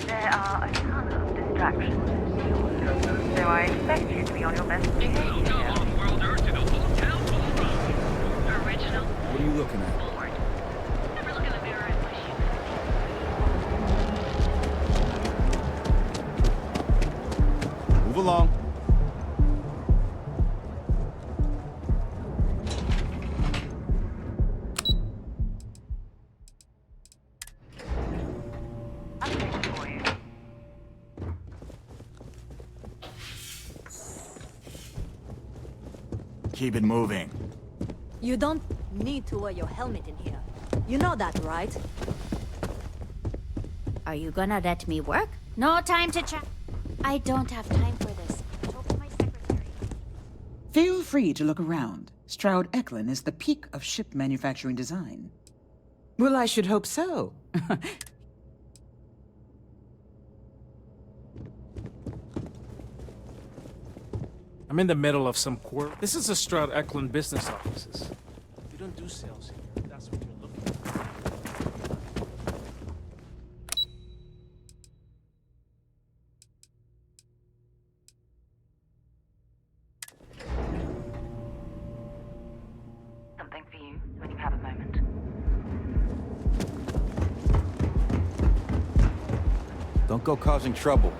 There are a ton of distractions in New York, so I expect you to be on your best behavior. Original. What are you looking at? Never look in the mirror and wish you Move along. Keep it moving. You don't need to wear your helmet in here. You know that, right? Are you gonna let me work? No time to chat. I don't have time for this. Talk to my secretary. Feel free to look around. Stroud Eklund is the peak of ship manufacturing design. Well, I should hope so. I'm in the middle of some quirk. This is a Stroud Eklund business offices. You don't do sales here. That's what you're looking for. Something for you when you have a moment. Don't go causing trouble.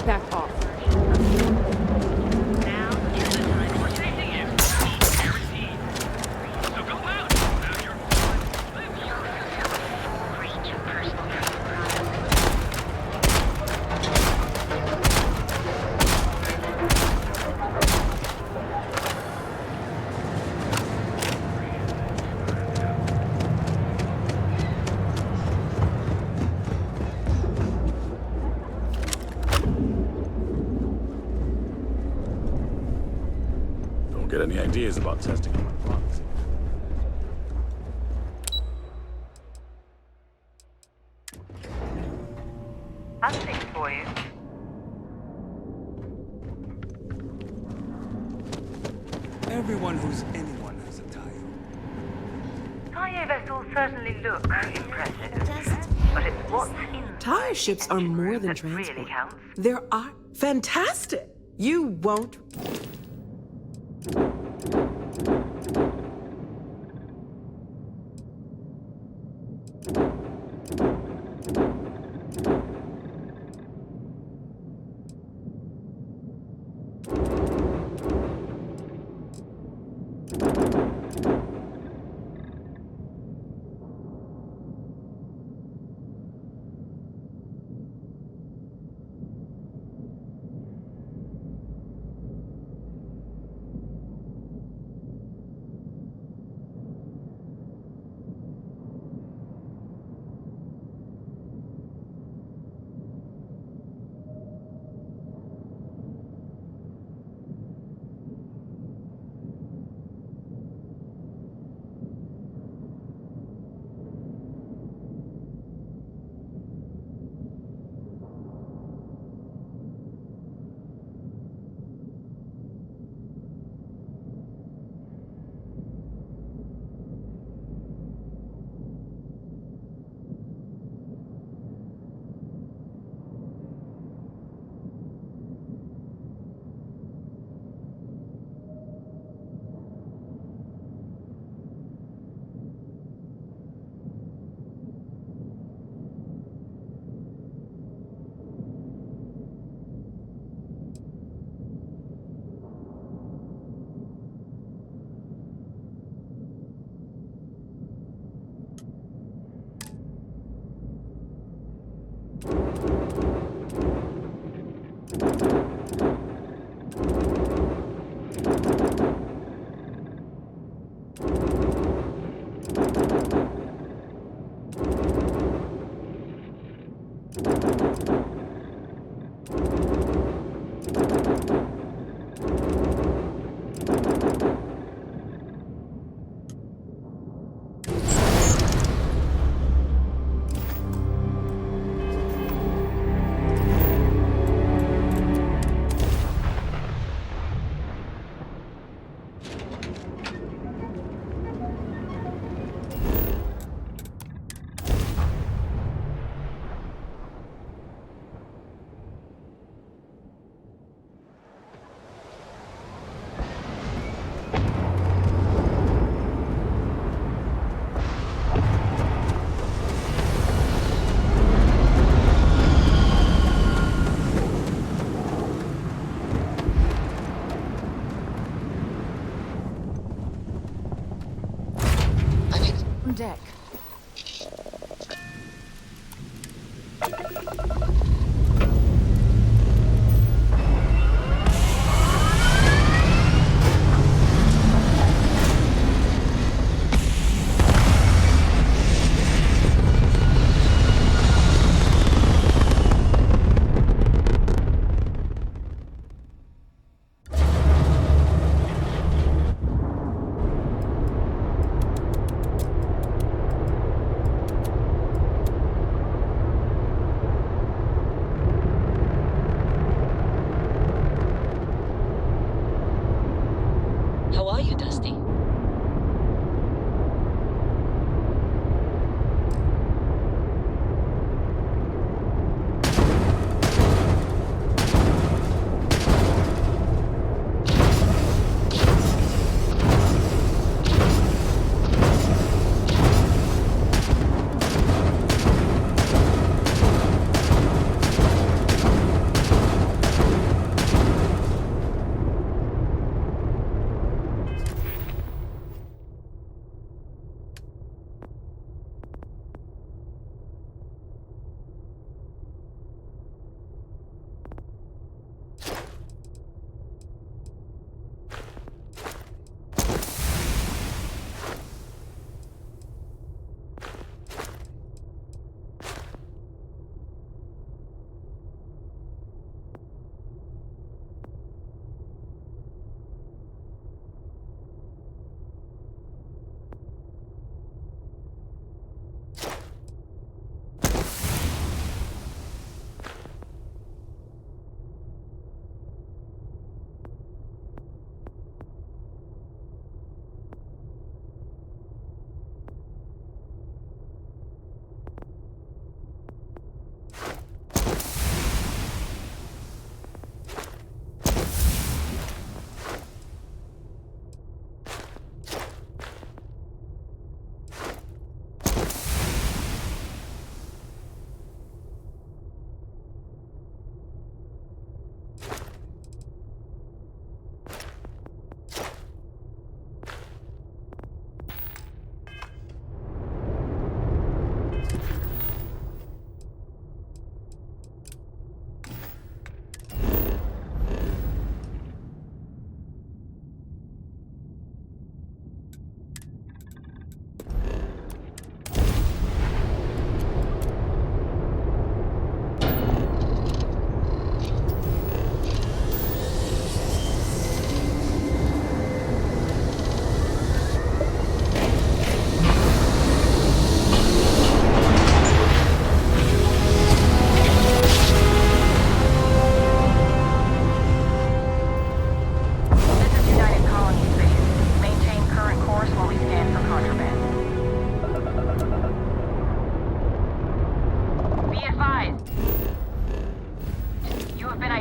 Back off. Now is the time we're chasing you. Guaranteed. So go out. Now you're Reach your personal product. Don't get any ideas about testing on my products. I'll think for you. Everyone who's anyone has a Tayo. Tayo vessels certainly look impressive, but it's what's in Tire ships are more than that really transport. counts. There are fantastic. You won't.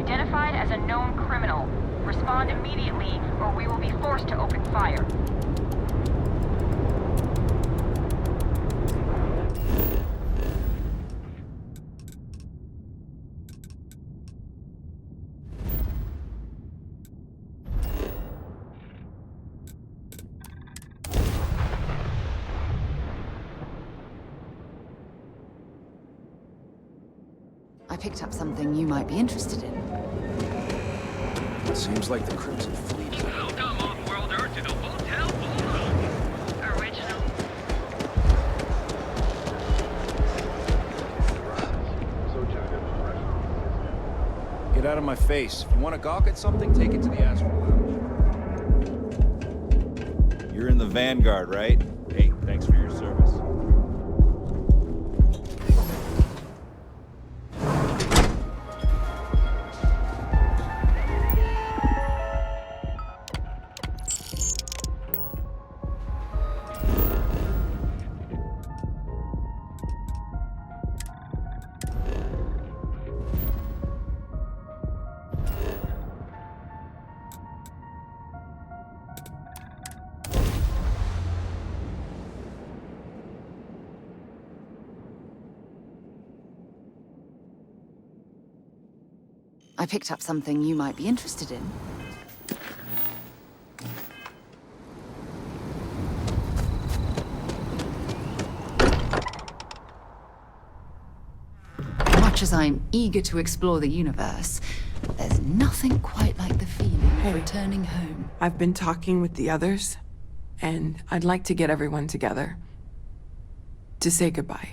identified as a known criminal. Respond immediately, or we will be forced to open fire. I picked up something you might be interested in. Seems like the Crimson Fleet. Welcome off-world Earth to the Hotel Flora. Original. Get out of my face. If you want to gawk at something, take it to the Astral Lounge. You're in the Vanguard, right? Hey, thanks for your service. I picked up something you might be interested in. Much as I'm eager to explore the universe, there's nothing quite like the feeling of returning home. I've been talking with the others, and I'd like to get everyone together. To say goodbye.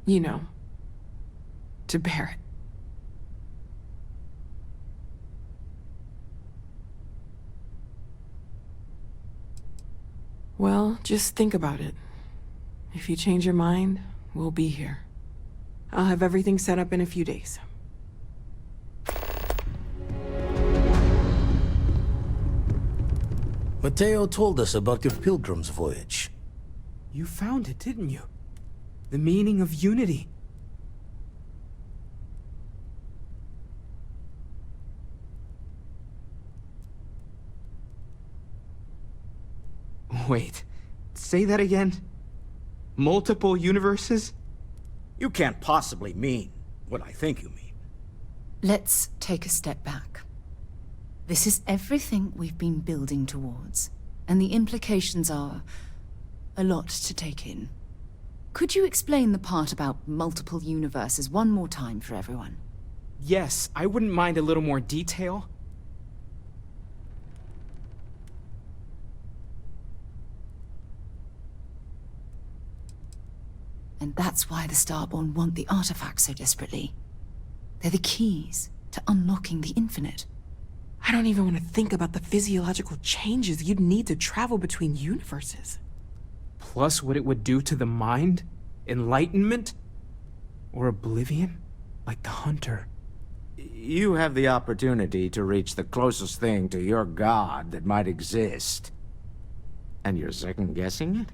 You know. To Barrett. Well, just think about it. If you change your mind, we'll be here. I'll have everything set up in a few days. Mateo told us about your pilgrim's voyage. You found it, didn't you? The meaning of unity. Wait, say that again? Multiple universes? You can't possibly mean what I think you mean. Let's take a step back. This is everything we've been building towards, and the implications are a lot to take in. Could you explain the part about multiple universes one more time for everyone? Yes, I wouldn't mind a little more detail. And that's why the Starborn want the artifacts so desperately. They're the keys to unlocking the infinite. I don't even want to think about the physiological changes you'd need to travel between universes. Plus what it would do to the mind? Enlightenment? Or oblivion? Like the Hunter. You have the opportunity to reach the closest thing to your god that might exist. And you're second-guessing it?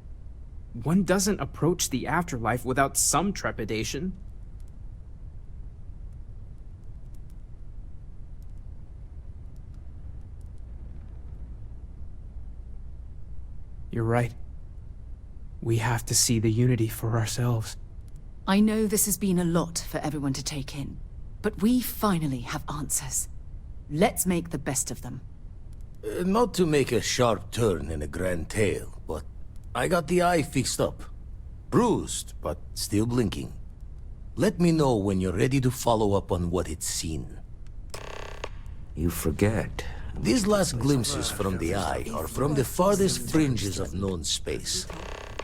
One doesn't approach the afterlife without some trepidation. You're right. We have to see the unity for ourselves. I know this has been a lot for everyone to take in, but we finally have answers. Let's make the best of them. Not to make a sharp turn in a grand tale, but I got the eye fixed up. Bruised, but still blinking. Let me know when you're ready to follow up on what it's seen. You forget. These last glimpses from the eye are from the farthest fringes of known space.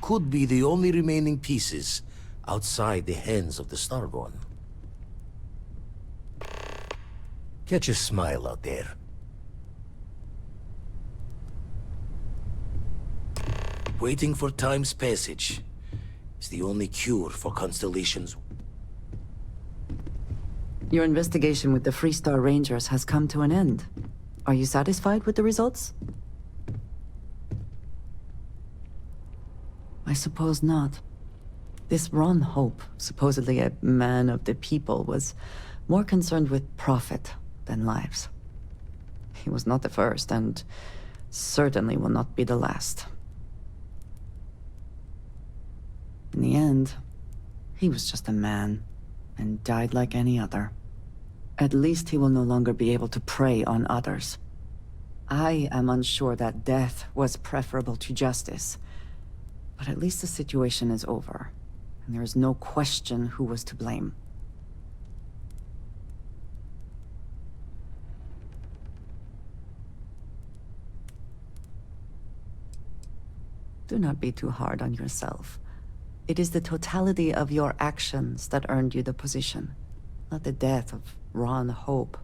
Could be the only remaining pieces outside the hands of the Starborn. Catch a smile out there. Waiting for time's passage is the only cure for constellations. Your investigation with the Freestar Rangers has come to an end. Are you satisfied with the results? I suppose not. This Ron Hope, supposedly a man of the people, was more concerned with profit than lives. He was not the first, and certainly will not be the last. In the end, he was just a man, and died like any other. At least he will no longer be able to prey on others. I am unsure that death was preferable to justice, but at least the situation is over, and there is no question who was to blame. Do not be too hard on yourself. It is the totality of your actions that earned you the position, not the death of Ron Hope.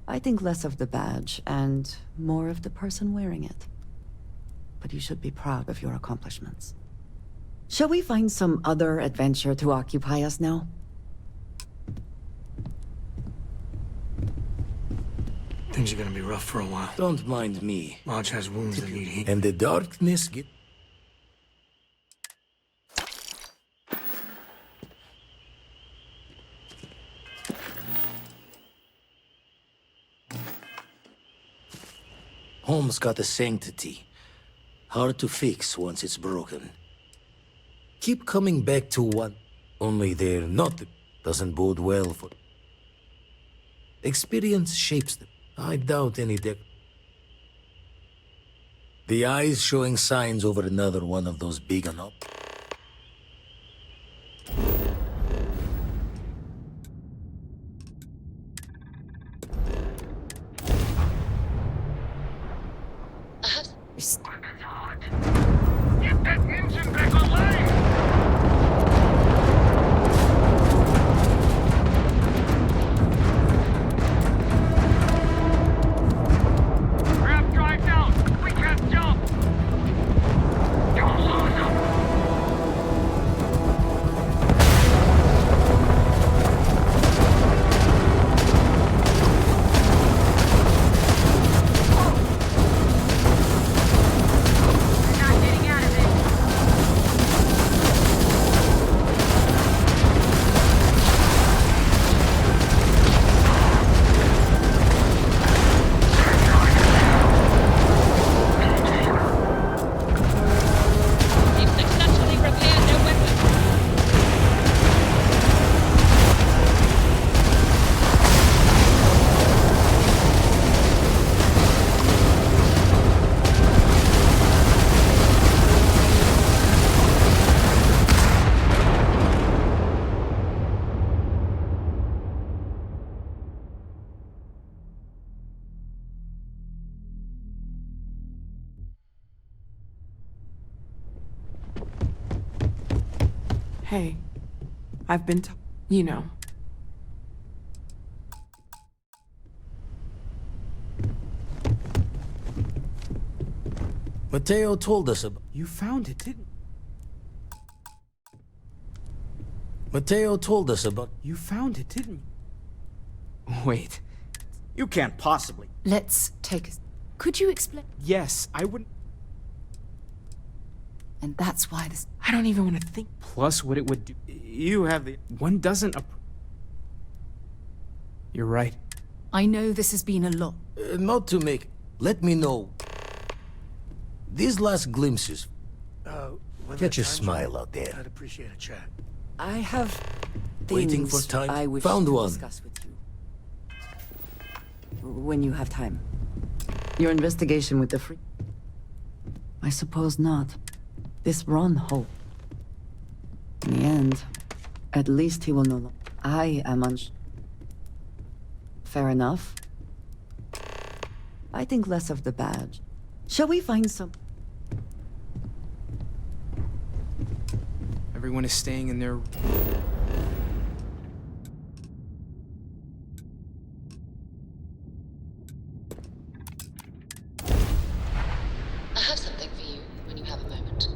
I think less of the badge and more of the person wearing it. But you should be proud of your accomplishments. Shall we find some other adventure to occupy us now? Things are gonna be rough for a while. Don't mind me. Marge has wounds that need healing. And the darkness get... Home's got a sanctity. Hard to fix once it's broken. Keep coming back to one. Only they're not. Doesn't bode well for... Experience shapes them. I doubt any The eyes showing signs over another one of those big enough. Get that engine back online! Grab drive down! We can't jump! Don't lose them! Not getting out of it. They've successfully repaired their weapon. Hey, I've been you know. Mateo told us about... You found it, didn't Mateo told us about... you? Found it, didn't you? Wait. You can't possibly. Let's take a... Could you explain? Yes, I wouldn't... And that's why this... I don't even want to think. Plus what it would do. You have the... One doesn't... You're right. I know this has been a lot. Not to make... Let me know. These last glimpses... Catch a smile out there. I'd appreciate a chat. I have things Waiting for time? I wish Found to one. discuss with you. When you have time. Your investigation with the free... I suppose not. This Ron Hope. In the end, at least he will know. I am Fair enough. I think less of the badge. Shall we find some... Everyone is staying in their... I have something for you when you have a moment.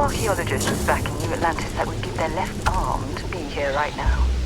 archaeologist was back in New Atlantis that would give their left arm to be here right now.